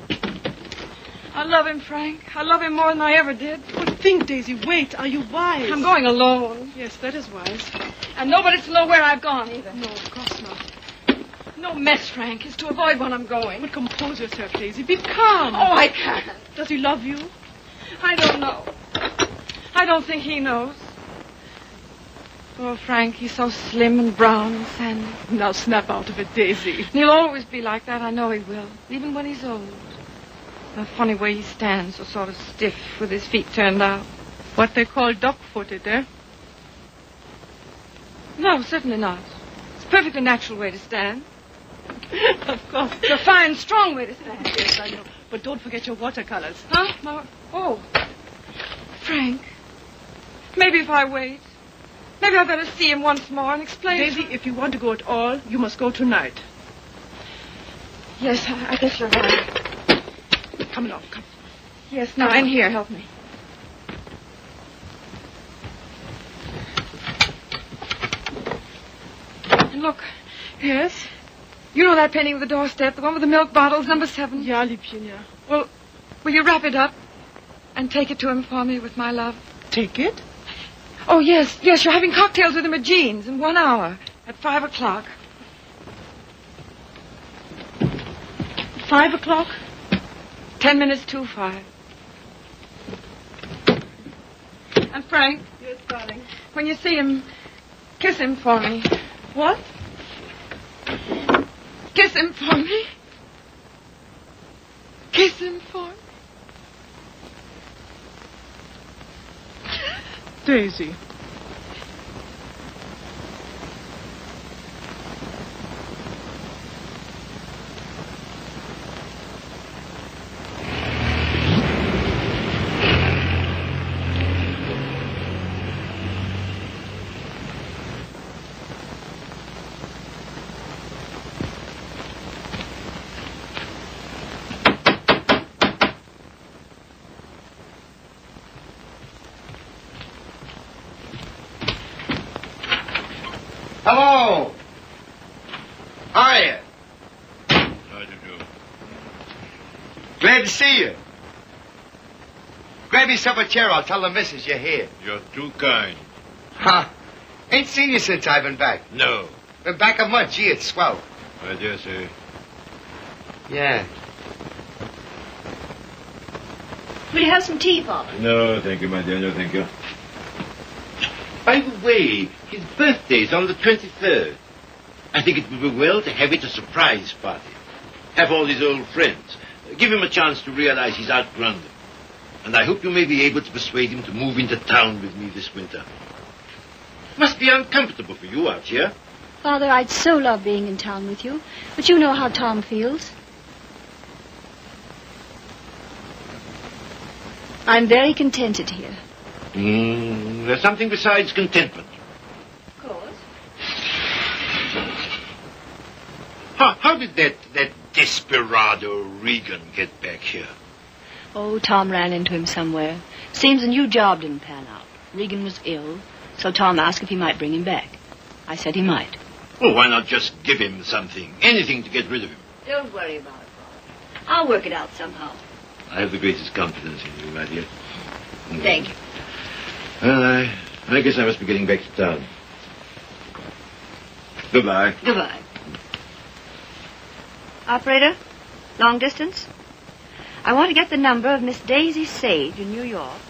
I love him, Frank. I love him more than I ever did. But think, Daisy, wait. Are you wise? I'm going alone. Yes, that is wise. And nobody's to know where I've gone, either. No, of course not. No mess, Frank. It's to avoid when I'm going. But compose yourself, Daisy. Be calm. Oh, I can't. Does he love you? I don't know. I don't think he knows. Oh, Frank, he's so slim and brown and sandy. Now snap out of it, Daisy. He'll always be like that. I know he will. Even when he's old. The funny way he stands, so sort of stiff with his feet turned out. What they call duck-footed, eh? No, certainly not. It's a perfectly natural way to stand. Of course. It's a fine, strong way to stand. Yes, I know. But don't forget your watercolors. Huh? Oh. Frank, maybe if I wait, maybe I'd better see him once more and explain. Daisy, if you want to go at all, you must go tonight. Yes, I guess you're right. Come along, come. Yes, now, in here, help me. And look. Yes? You know that painting of the doorstep, the one with the milk bottles, number 7? Ja, Liebchen, ja. Well, will you wrap it up and take it to him for me with my love? Take it? Oh, yes, you're having cocktails with him at Jean's in 1 hour at 5 o'clock. 5 o'clock? 10 minutes to 5. And Frank, Yes, darling. when you see him, kiss him for me. What? Kiss him for me. Kiss him for me. Daisy. Hello. How are you? How do you do? Glad to see you. Grab yourself a chair. I'll tell the missus you're here. You're too kind. Huh? Ain't seen you since I've been back. No. Been back a month. Gee, it's swell. I dare say. Yeah. Will you have some tea, Father? No, thank you, my dear. No, thank you. By the way, his birthday's on the 23rd. I think it would be well to have it a surprise party. Have all his old friends. Give him a chance to realize he's outgrown them. And I hope you may be able to persuade him to move into town with me this winter. Must be uncomfortable for you out here. Father, I'd so love being in town with you. But you know how Tom feels. I'm very contented here. There's something besides contentment. Of course. How did that desperado Regan get back here? Oh, Tom ran into him somewhere. Seems a new job didn't pan out. Regan was ill, so Tom asked if he might bring him back. I said he might. Well, why not just give him something? Anything to get rid of him. Don't worry about it, Father. I'll work it out somehow. I have the greatest confidence in you, my dear. Thank you. Well, I guess I must be getting back to town. Goodbye. Goodbye. Operator, long distance? I want to get the number of Miss Daisy Sage in New York.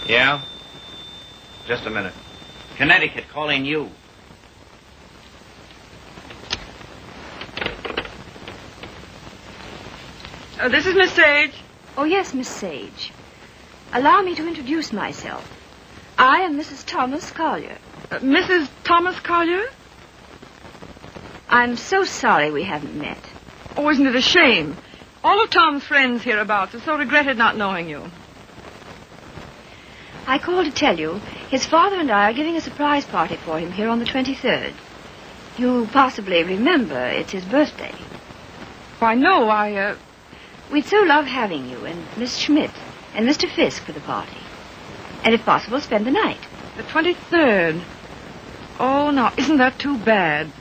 Yeah? Just a minute. Connecticut, calling you. This is Miss Sage. Oh, yes, Miss Sage. Allow me to introduce myself. I am Mrs. Thomas Collier. Mrs. Thomas Collier? I'm so sorry we haven't met. Oh, isn't it a shame? All of Tom's friends hereabouts have so regretted not knowing you. I called to tell you his father and I are giving a surprise party for him here on the 23rd. You possibly remember it's his birthday. Why, no, We'd so love having you and Miss Schmidt and Mr. Fisk for the party. And if possible, spend the night. The 23rd. Oh, now, isn't that too bad?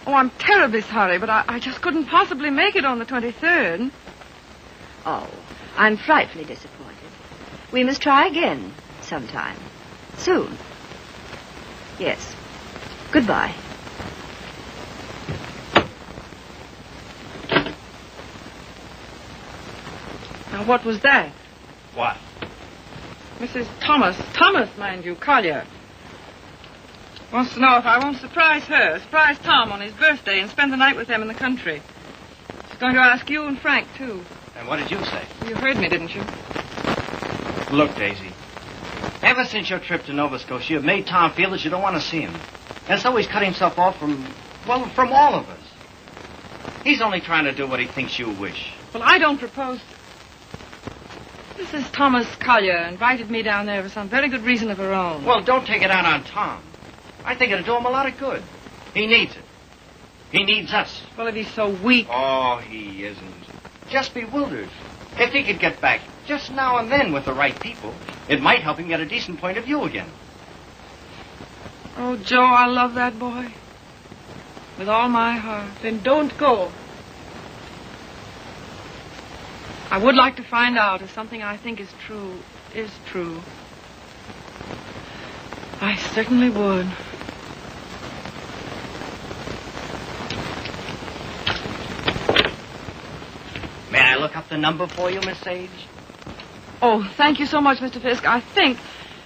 Oh, I'm terribly sorry, but I just couldn't possibly make it on the 23rd. Oh, I'm frightfully disappointed. We must try again sometime. Soon. Yes. Goodbye. Now, what was that? What? Mrs. Thomas, mind you, Collier. Wants to know if I won't surprise Tom on his birthday and spend the night with them in the country. She's going to ask you and Frank, too. And what did you say? You heard me, didn't you? Look, Daisy. Ever since your trip to Nova Scotia, you've made Tom feel that you don't want to see him. And so he's cut himself off from all of us. He's only trying to do what he thinks you wish. Well, I don't propose... Mrs. Thomas Collier invited me down there for some very good reason of her own. Well, don't take it out on Tom. I think it'll do him a lot of good. He needs it. He needs us. Well, if he's so weak... Oh, he isn't. Just bewildered. If he could get back just now and then with the right people, it might help him get a decent point of view again. Oh, Joe, I love that boy. With all my heart. Then don't go. I would like to find out if something I think is true. I certainly would. May I look up the number for you, Miss Sage? Oh, thank you so much, Mr. Fisk. I think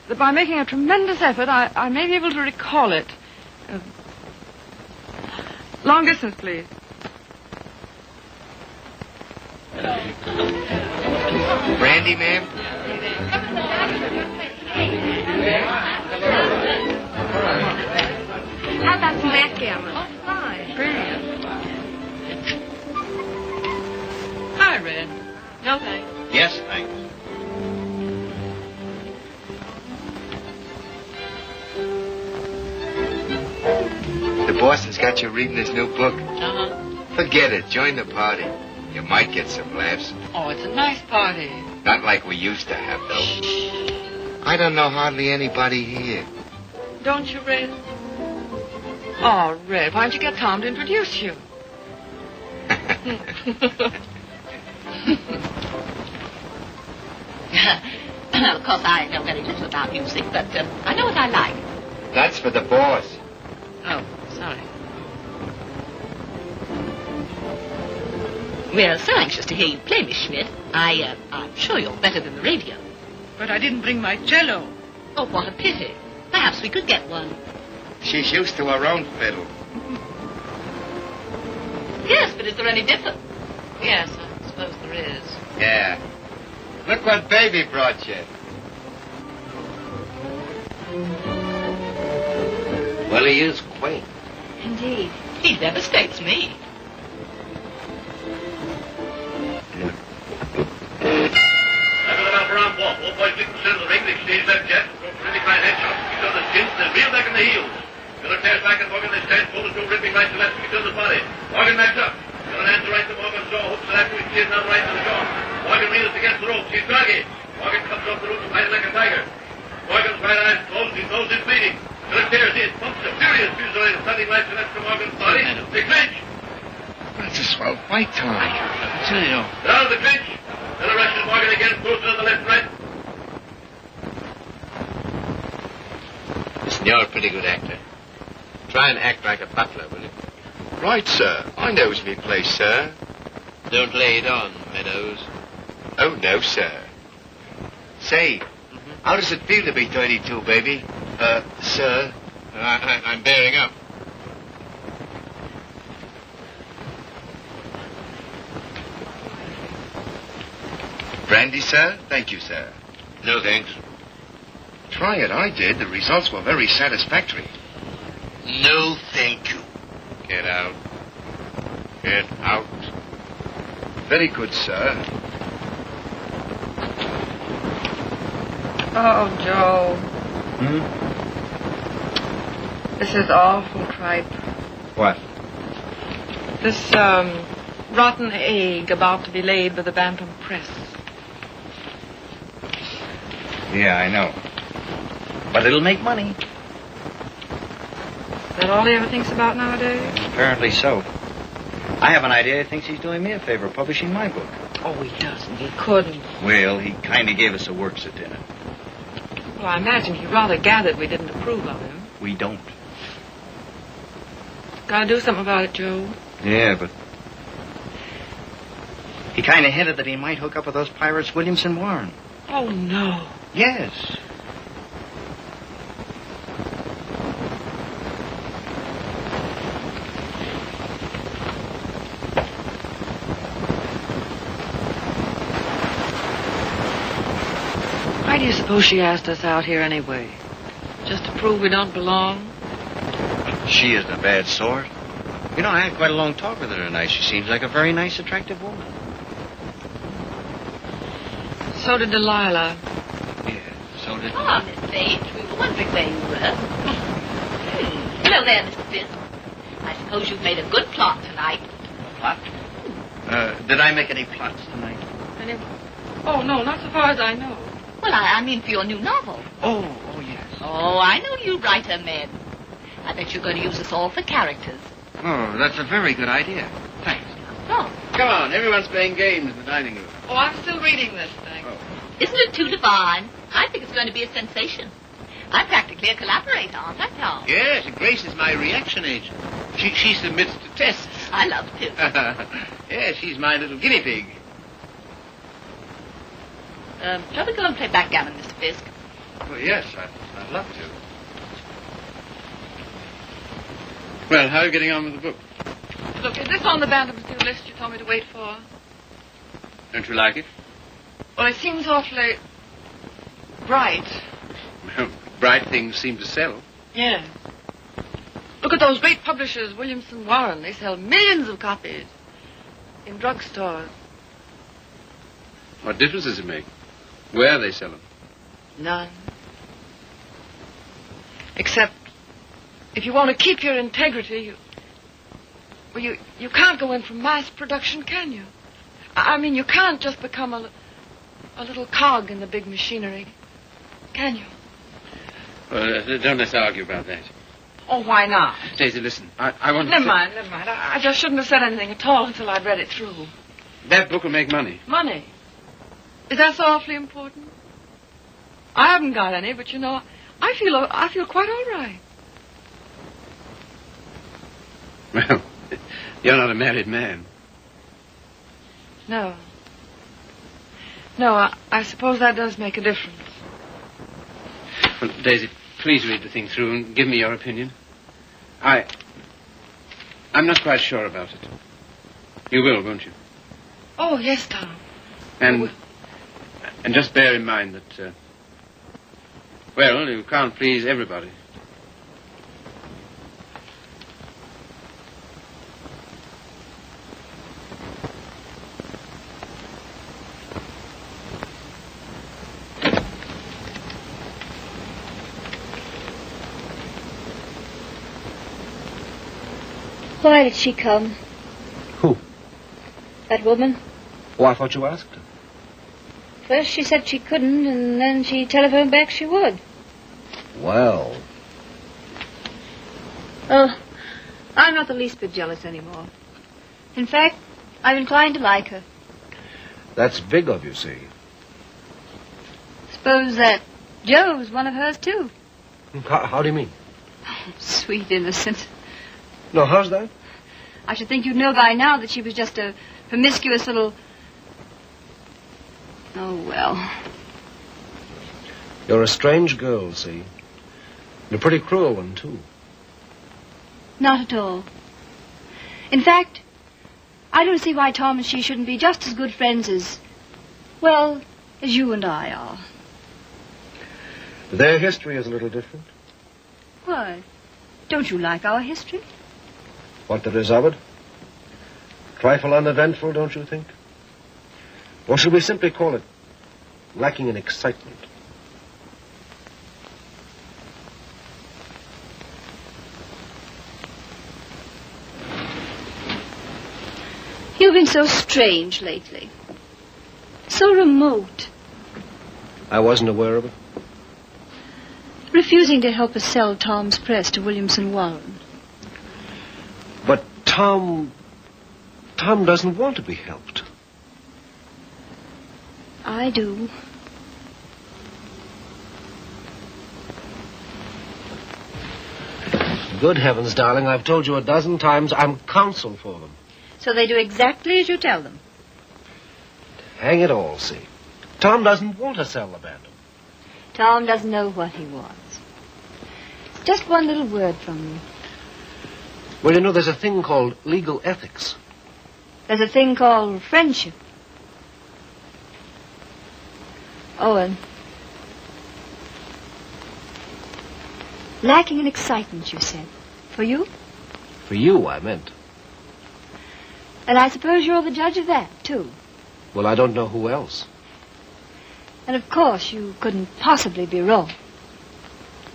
that by making a tremendous effort, I may be able to recall it. Long distance, please. Brandy, ma'am? How about some backgammon? Oh, fine. Brilliant. Hi, Red. No thanks. Yes, thanks. The boss has got you reading his new book. Uh-huh. Forget it. Join the party. You might get some laughs. Oh, it's a nice party. Not like we used to have, though. I don't know hardly anybody here. Don't you, Red? Oh, Red, why don't you get Tom to introduce you? Of course, I know very little about music, but I know what I like. That's for the boss. Oh, sorry. We're so anxious to hear you play, Miss Schmidt. I'm sure you're better than the radio. But I didn't bring my cello. Oh, what a pity. Perhaps we could get one. She's used to her own fiddle. Yes, but is there any difference? Yes, I suppose there is. Yeah. Look what Baby brought you. Well, he is quaint. Indeed. He devastates me. That's a swell fight, Tom. I tell you. Down the clinch. Then arrested Morgan again, closer on the left, right. Listen, you're a pretty good actor. Try and act like a butler, will you? Right, sir. I knows me place, sir. Don't lay it on, Meadows. Oh, no, sir. Say, how does it feel to be 32, baby? Sir? I'm bearing up. Brandy, sir? Thank you, sir. No, thanks. Try it. I did. The results were very satisfactory. No, thank you. Get out. Get out. Very good, sir. Oh, Joe. This is awful tripe. What? This, rotten egg about to be laid by the Bantam Press. Yeah, I know. But it'll make money. Is that all he ever thinks about nowadays? Apparently so. I have an idea he thinks he's doing me a favor publishing my book. Oh, he doesn't. He couldn't. Well, he kind of gave us a works at dinner. Well, I imagine he rather gathered we didn't approve of him. We don't. Gotta do something about it, Joe. Yeah, but... He kind of hinted that he might hook up with those pirates Williamson Warren. Oh, no. Yes. Why do you suppose she asked us out here anyway? Just to prove we don't belong? She isn't a bad sort. You know, I had quite a long talk with her tonight. She seems like a very nice, attractive woman. So did Delilah. Yeah, so did... Ah, Miss Page, we were wondering where you were. Hello there, Mr. Fisk. I suppose you've made a good plot tonight. Plot? Did I make any plots tonight? Oh, no, not so far as I know. Well, I mean for your new novel. Oh, yes. Oh, I know you writer men. I bet you're going to use us all for characters. Oh, that's a very good idea. Thanks. Oh. Come on, everyone's playing games in the dining room. Oh, I'm still reading this thing. Oh. Isn't it too divine? I think it's going to be a sensation. I'm practically a collaborator, aren't I, Tom? Yes, Grace is my reaction agent. She submits to tests. I love to. Yes, she's my little guinea pig. Shall we go and play backgammon, Mr. Fisk? Oh, yes, I'd love to. Well, how are you getting on with the book? Look, is this on the Bantam's new list you told me to wait for? Don't you like it? Well, it seems awfully bright. Well, bright things seem to sell. Yeah. Look at those great publishers, Williamson Warren. They sell millions of copies in drugstores. What difference does it make? Where they sell them? None. Except, if you want to keep your integrity, you can't go in for mass production, can you? I mean, you can't just become a little cog in the big machinery, can you? Well, don't let's argue about that. Oh, why not? Daisy, listen, I want Never mind. I just shouldn't have said anything at all until I'd read it through. That book will make money. Money? Is that so awfully important? I haven't got any, but you know, I feel quite all right. Well, you're not a married man. No. No, I suppose that does make a difference. Well, Daisy, please read the thing through and give me your opinion. I'm not quite sure about it. You will, won't you? Oh, yes, Tom. And just bear in mind that, well, you can't please everybody. Why did she come? Who? That woman. Oh, I thought you asked her. First she said she couldn't, and then she telephoned back she would. Well. Oh, I'm not the least bit jealous anymore. In fact, I'm inclined to like her. That's big of you, see. Suppose that Joe's one of hers, too. How do you mean? Sweet innocent. No, how's that? I should think you'd know by now that she was just a promiscuous little... Oh, well. You're a strange girl, see? And a pretty cruel one, too. Not at all. In fact, I don't see why Tom and she shouldn't be just as good friends as, well, as you and I are. Their history is a little different. Why? Don't you like our history? What there is of it? Trifle uneventful, don't you think? Or should we simply call it lacking in excitement? You've been so strange lately. So remote. I wasn't aware of it. Refusing to help us sell Tom's press to Williamson Warren. But Tom doesn't want to be helped. I do. Good heavens, darling, I've told you a dozen times I'm counsel for them. So they do exactly as you tell them. Hang it all, see. Tom doesn't want to sell the Bantam. Tom doesn't know what he wants. Just one little word from you. Well, you know, there's a thing called legal ethics. There's a thing called friendship. Owen. Lacking in excitement, you said. For you? For you, I meant. And I suppose you're the judge of that, too. Well, I don't know who else. And of course you couldn't possibly be wrong.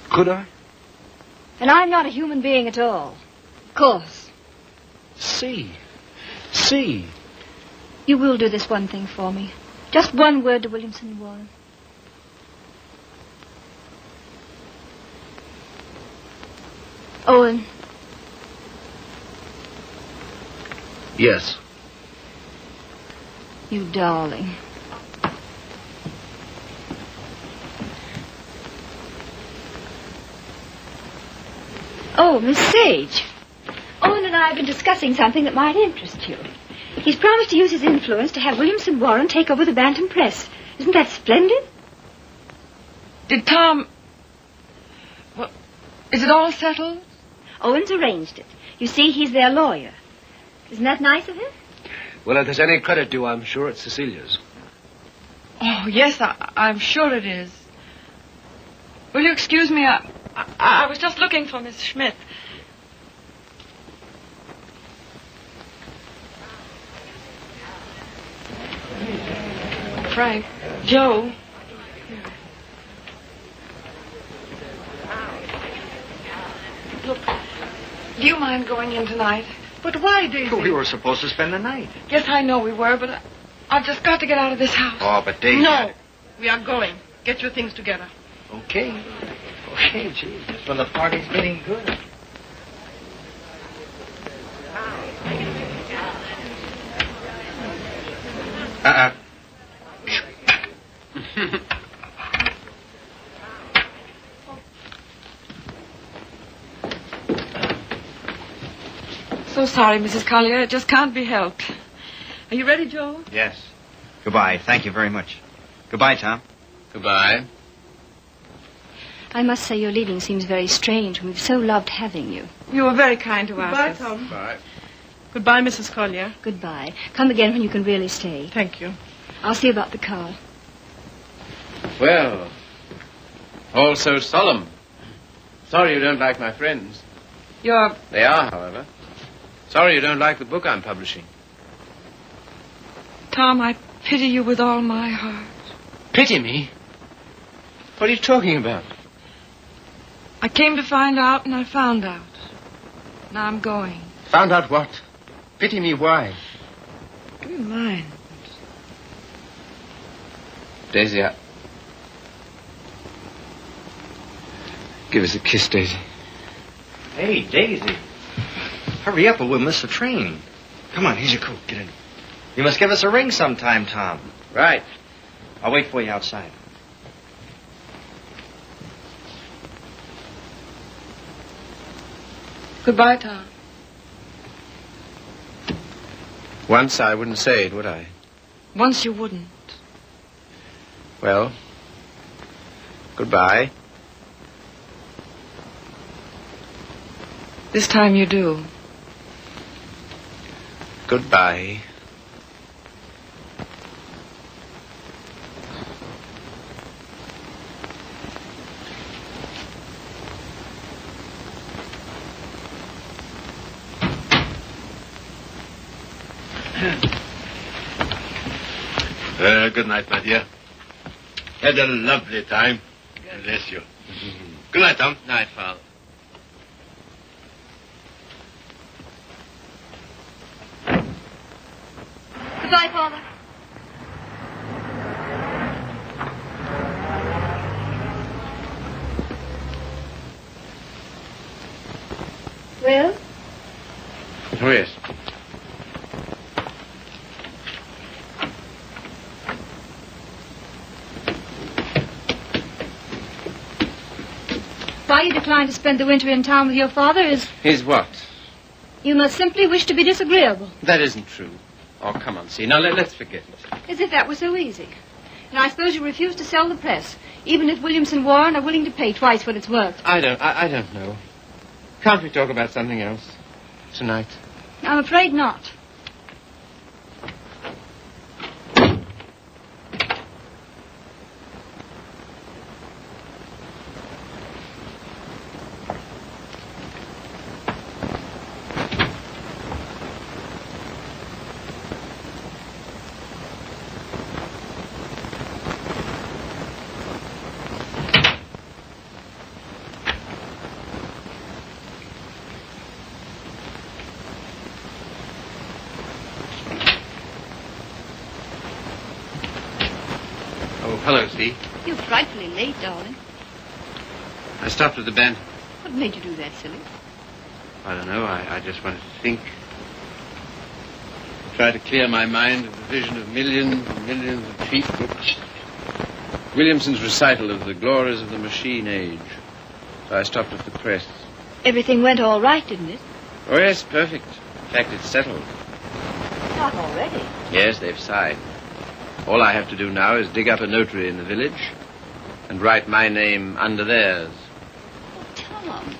Could I? And I'm not a human being at all. Of course. See. You will do this one thing for me. Just one word to Williamson Warren. Owen. Yes. You darling. Oh, Miss Sage. Owen and I have been discussing something that might interest you. He's promised to use his influence to have Williamson Warren take over the Bantam Press. Isn't that splendid? Did Tom... Well, is it all settled? Owen's arranged it. You see, he's their lawyer. Isn't that nice of him? Well, if there's any credit due, I'm sure it's Cecilia's. Oh, yes, I'm sure it is. Will you excuse me? I was just looking for Miss Schmidt. Frank, Joe. Look, do you mind going in tonight? But why, Daisy? We were supposed to spend the night. Yes, I know we were, but I've just got to get out of this house. Oh, but Daisy... No, we are going. Get your things together. Okay, gee. Well, the party's getting good. So sorry, Mrs. Collier. It just can't be helped. Are you ready, Joe? Yes. Goodbye. Thank you very much. Goodbye, Tom. Goodbye. I must say your leaving seems very strange. We've so loved having you. You were very kind to Goodbye, us. Tom. Bye. Goodbye, Mrs. Collier. Goodbye. Come again when you can really stay. Thank you. I'll see about the car. Well, all so solemn. Sorry you don't like my friends. They are, however. Sorry you don't like the book I'm publishing. Tom, I pity you with all my heart. Pity me? What are you talking about? I came to find out, and I found out. Now I'm going. Found out what? Pity me why? Do you mind? Daisy, give us a kiss, Daisy. Hey, Daisy. Hurry up or we'll miss the train. Come on, here's your coat. Get in. You must give us a ring sometime, Tom. Right. I'll wait for you outside. Goodbye, Tom. Once I wouldn't say it, would I? Once you wouldn't. Well, goodbye. This time you do. Goodbye. Good night, my dear. Had a lovely time. Bless you. Good night, Tom. Night, Father. Goodbye, Father. Well? Oh, yes. Why you decline to spend the winter in town with your father is... Is what? You must simply wish to be disagreeable. That isn't true. Oh, come on, see. Now, let's forget it. As if that was so easy. And I suppose you refuse to sell the press, even if Williamson Warren are willing to pay twice what it's worth. I don't know. Can't we talk about something else tonight? I'm afraid not. Hello, Steve. You're frightfully late, darling. I stopped at the band. What made you do that, silly? I don't know. I just wanted to think. Try to clear my mind of the vision of millions and millions of cheap books. Williamson's recital of the glories of the machine age. So I stopped at the press. Everything went all right, didn't it? Oh, yes, perfect. In fact, it's settled. Not already. Yes, they've signed. All I have to do now is dig up a notary in the village and write my name under theirs. Oh, Tom.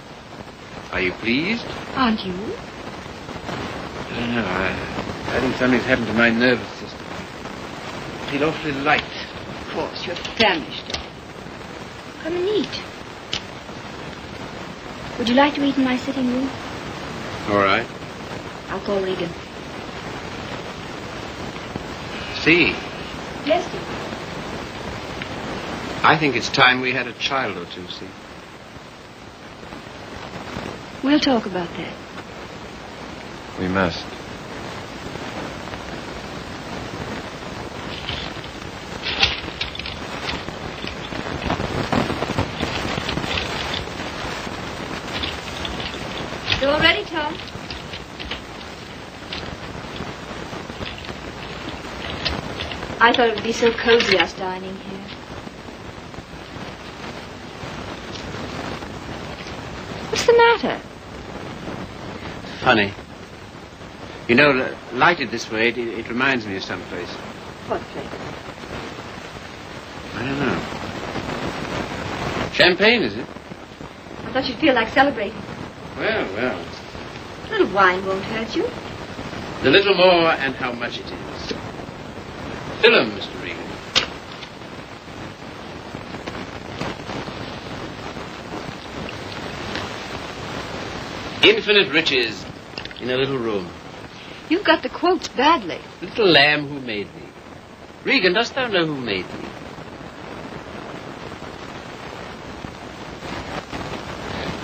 Are you pleased? Aren't you? I don't know. I think something's happened to my nervous system. I feel awfully light. Of course, you're famished, darling. Come and eat. Would you like to eat in my sitting room? All right. I'll call Regan. See, Yes, dear. I think it's time we had a child or two, see. We'll talk about that. We must. You all ready, Tom? I thought it would be so cozy, us dining here. What's the matter? Funny. You know, lighted this way, it reminds me of some place. What place? I don't know. Champagne, is it? I thought you'd feel like celebrating. Well. A little wine won't hurt you. A little more, and how much it is. Fill 'em, Mr. Regan. Infinite riches in a little room. You've got the quotes badly. Little lamb who made thee. Regan, dost thou know who made thee?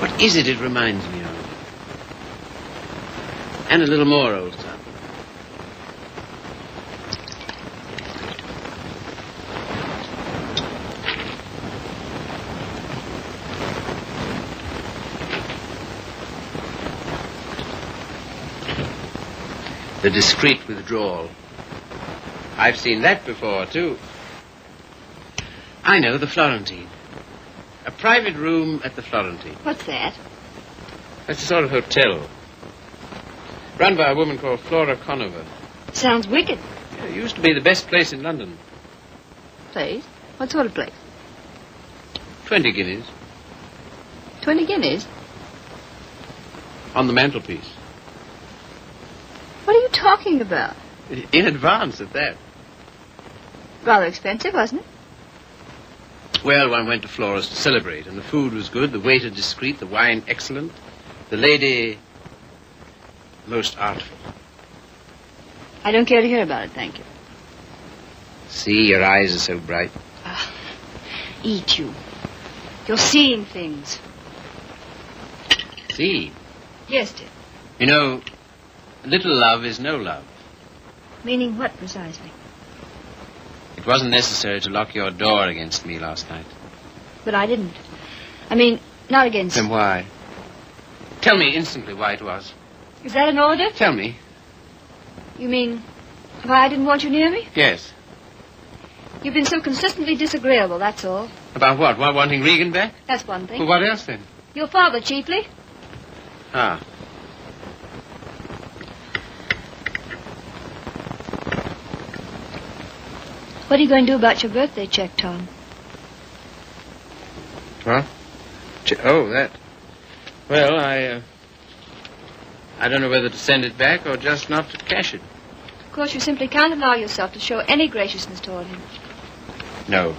What is it reminds me of? And a little more, old son. The discreet withdrawal. I've seen that before, too. I know, the Florentine. A private room at the Florentine. What's that? That's a sort of hotel. Run by a woman called Flora Conover. Sounds wicked. Yeah, it used to be the best place in London. Place? What sort of place? 20 guineas. 20 guineas? On the mantelpiece. What are you talking about? In advance at that. Rather expensive, wasn't it? Well, one went to Flora's to celebrate, and the food was good, the waiter discreet, the wine excellent, the lady most artful. I don't care to hear about it, thank you. See, your eyes are so bright. Eat you. You're seeing things. See? Yes, dear. You know, little love is no love. Meaning what, precisely? It wasn't necessary to lock your door against me last night. But I didn't. I mean, not against... Then why? Tell me instantly why it was. Is that an order? Tell me. You mean why I didn't want you near me? Yes. You've been so consistently disagreeable, that's all. About what? Why wanting Regan back? That's one thing. Well, what else then? Your father, chiefly. Ah. What are you going to do about your birthday check, Tom? What? Oh, that. Well, I don't know whether to send it back or just not to cash it. Of course, you simply can't allow yourself to show any graciousness toward him. No.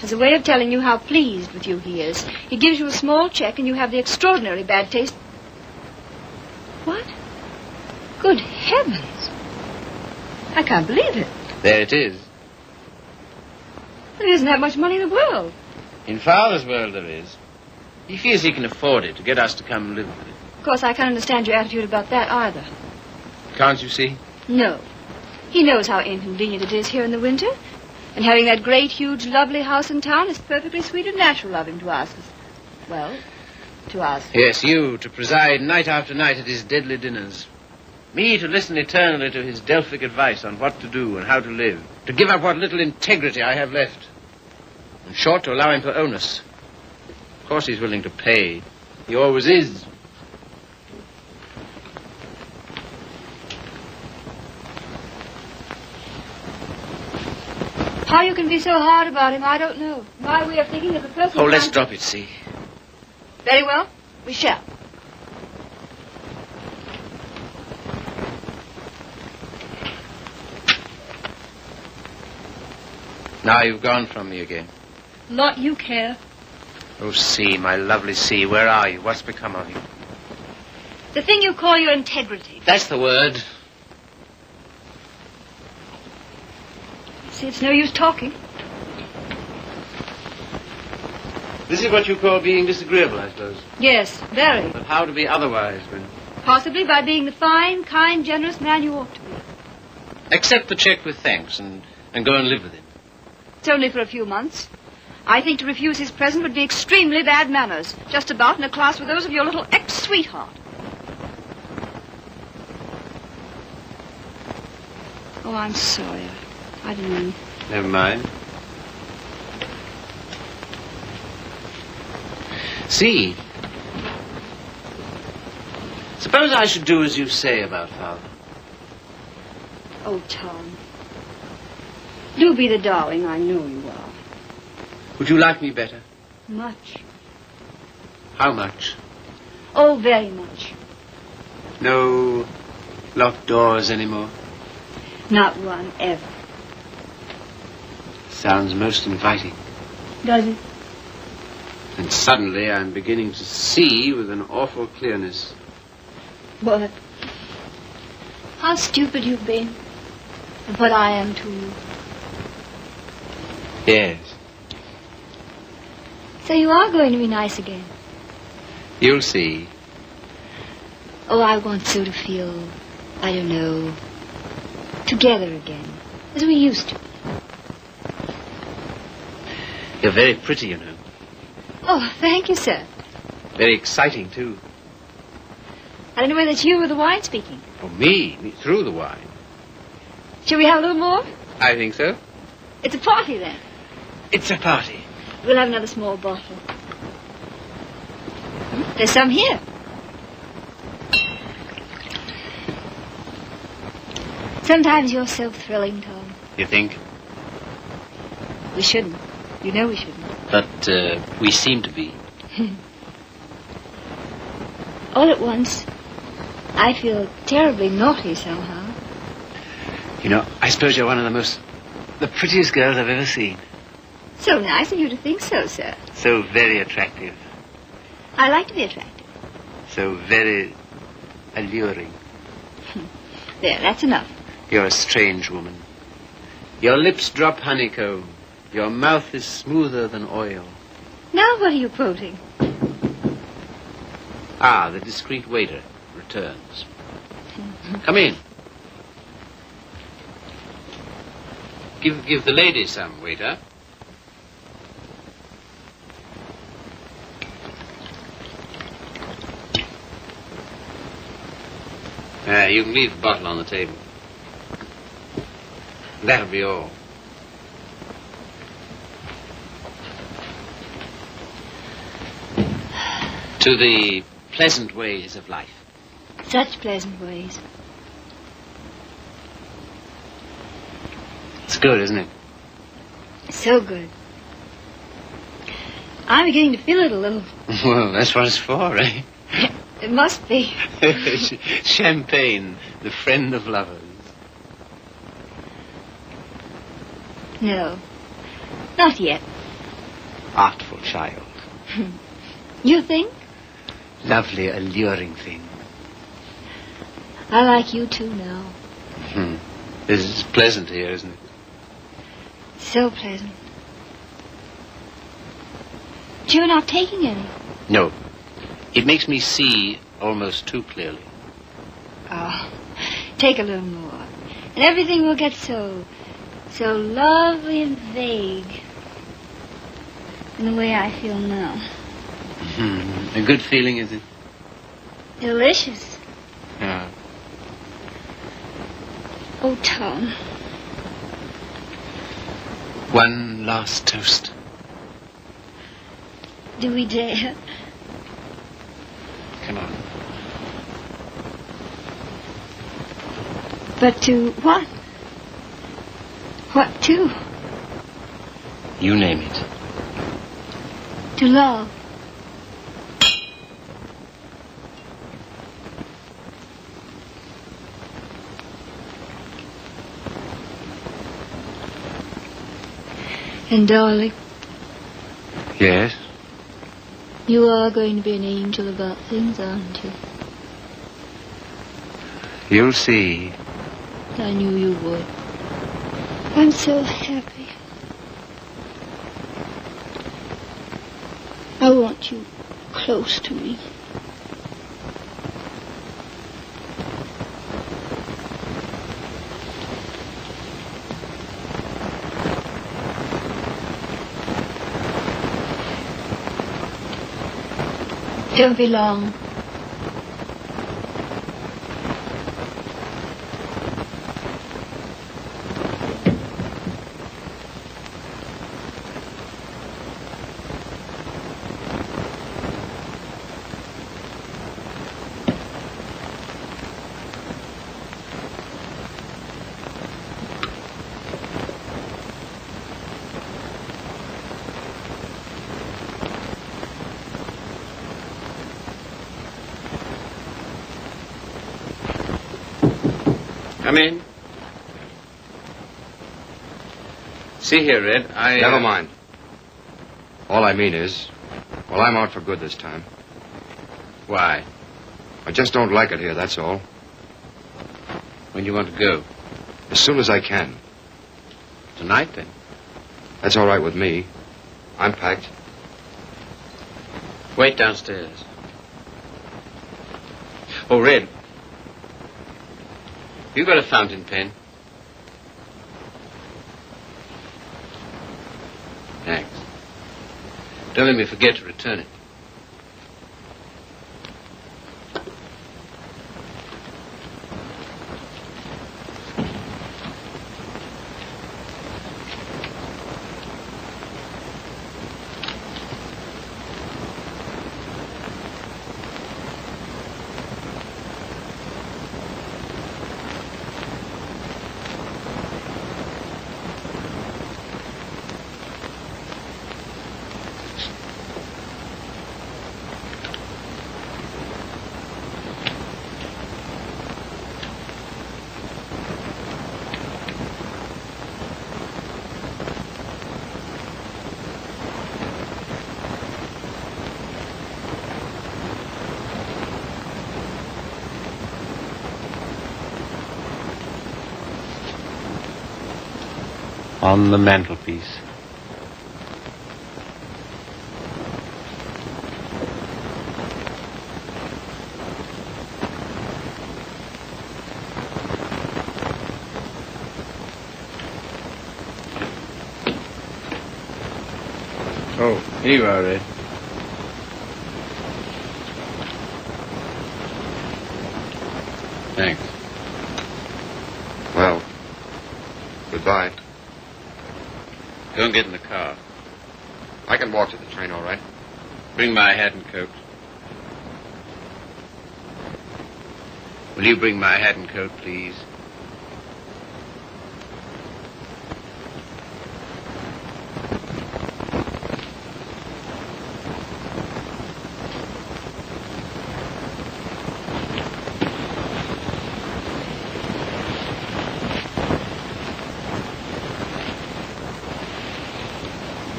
As a way of telling you how pleased with you he is, he gives you a small check and you have the extraordinary bad taste... What? Good heavens. I can't believe it. There it is. There isn't that much money in the world. In Father's world there is. He feels he can afford it to get us to come and live with it. Of course, I can't understand your attitude about that either. Can't you see? No. He knows how inconvenient it is here in the winter. And having that great, huge, lovely house in town is perfectly sweet and natural of him to ask us. Well, to ask. Yes, you, to preside night after night at his deadly dinners. Me to listen eternally to his Delphic advice on what to do and how to live. To give up what little integrity I have left. In short, to allow him to own us. Of course he's willing to pay. He always is. How you can be so hard about him, I don't know. My way of thinking is a person... Oh, let's drop it, see. Very well. We shall. Now you've gone from me again. Lot you care. Oh, C, my lovely C, where are you? What's become of you? The thing you call your integrity. That's the word. See, it's no use talking. This is what you call being disagreeable, I suppose. Yes, very. But how to be otherwise when... Possibly by being the fine, kind, generous man you ought to be. Accept the check with thanks and go and live with him. It's only for a few months. I think to refuse his present would be extremely bad manners. Just about in a class with those of your little ex-sweetheart. Oh, I'm sorry. I didn't mean... Never mind. See, suppose I should do as you say about Father. Oh, Tom. Do be the darling I know you are. Would you like me better? Much. How much? Oh, very much. No locked doors anymore? Not one, ever. Sounds most inviting. Does it? And suddenly I'm beginning to see with an awful clearness. What? How stupid you've been. And what I am to you. Yes. So you are going to be nice again. You'll see. Oh, I want so to feel, I don't know, together again, as we used to. You're very pretty, you know. Oh, thank you, sir. Very exciting, too. I don't know whether it's you or the wine speaking. Oh, me through the wine. Shall we have a little more? I think so. It's a party, then. It's a party. We'll have another small bottle. There's some here. Sometimes you're so thrilling, Tom. You think? We shouldn't. You know we shouldn't. But we seem to be. All at once, I feel terribly naughty somehow. You know, I suppose you're one of the prettiest girls I've ever seen. So nice of you to think so, sir. So very attractive. I like to be attractive. So very alluring. There, that's enough. You're a strange woman. Your lips drop honeycomb. Your mouth is smoother than oil. Now what are you quoting? Ah, the discreet waiter returns. Come in. Give the lady some, waiter. You can leave the bottle on the table. That'll be all. To the pleasant ways of life. Such pleasant ways. It's good, isn't it? So good. I'm beginning to feel it a little. Well, that's what it's for, eh? It must be. Champagne, the friend of lovers. No, not yet. Artful child. You think? Lovely, alluring thing. I like you too now. It's pleasant here, isn't it? So pleasant. But you're not taking any. No. It makes me see almost too clearly. Oh, take a little more. And everything will get so lovely and vague. In the way I feel now. A good feeling, is it? Delicious. Yeah. Oh, Tom. One last toast. Do we dare? Come on. But to what? What to? You name it. To love. And darling. Yes? You are going to be an angel about things, aren't you? You'll see. I knew you would. I'm so happy. I want you close to me. Don't be long. Come in. See here, Red, Never mind. All I mean is, well, I'm out for good this time. Why? I just don't like it here, that's all. When do you want to go? As soon as I can. Tonight, then? That's all right with me. I'm packed. Wait downstairs. Oh, Red. You got a fountain pen? Thanks. Don't let me forget to return it. On the mantelpiece. Oh, here you are, Red. Thanks. Well, goodbye. Don't get in the car. I can walk to the train, all right? Bring my hat and coat. Will you bring my hat and coat, please?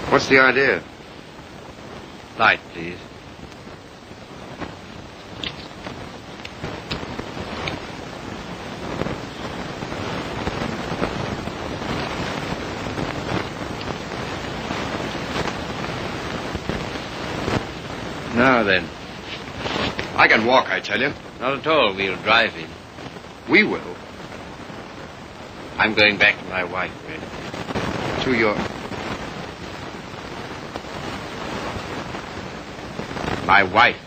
What's the idea? Light, please. Now then. I can walk, I tell you. Not at all. We'll drive in. We will. I'm going back to my wife, Red. To your... My wife.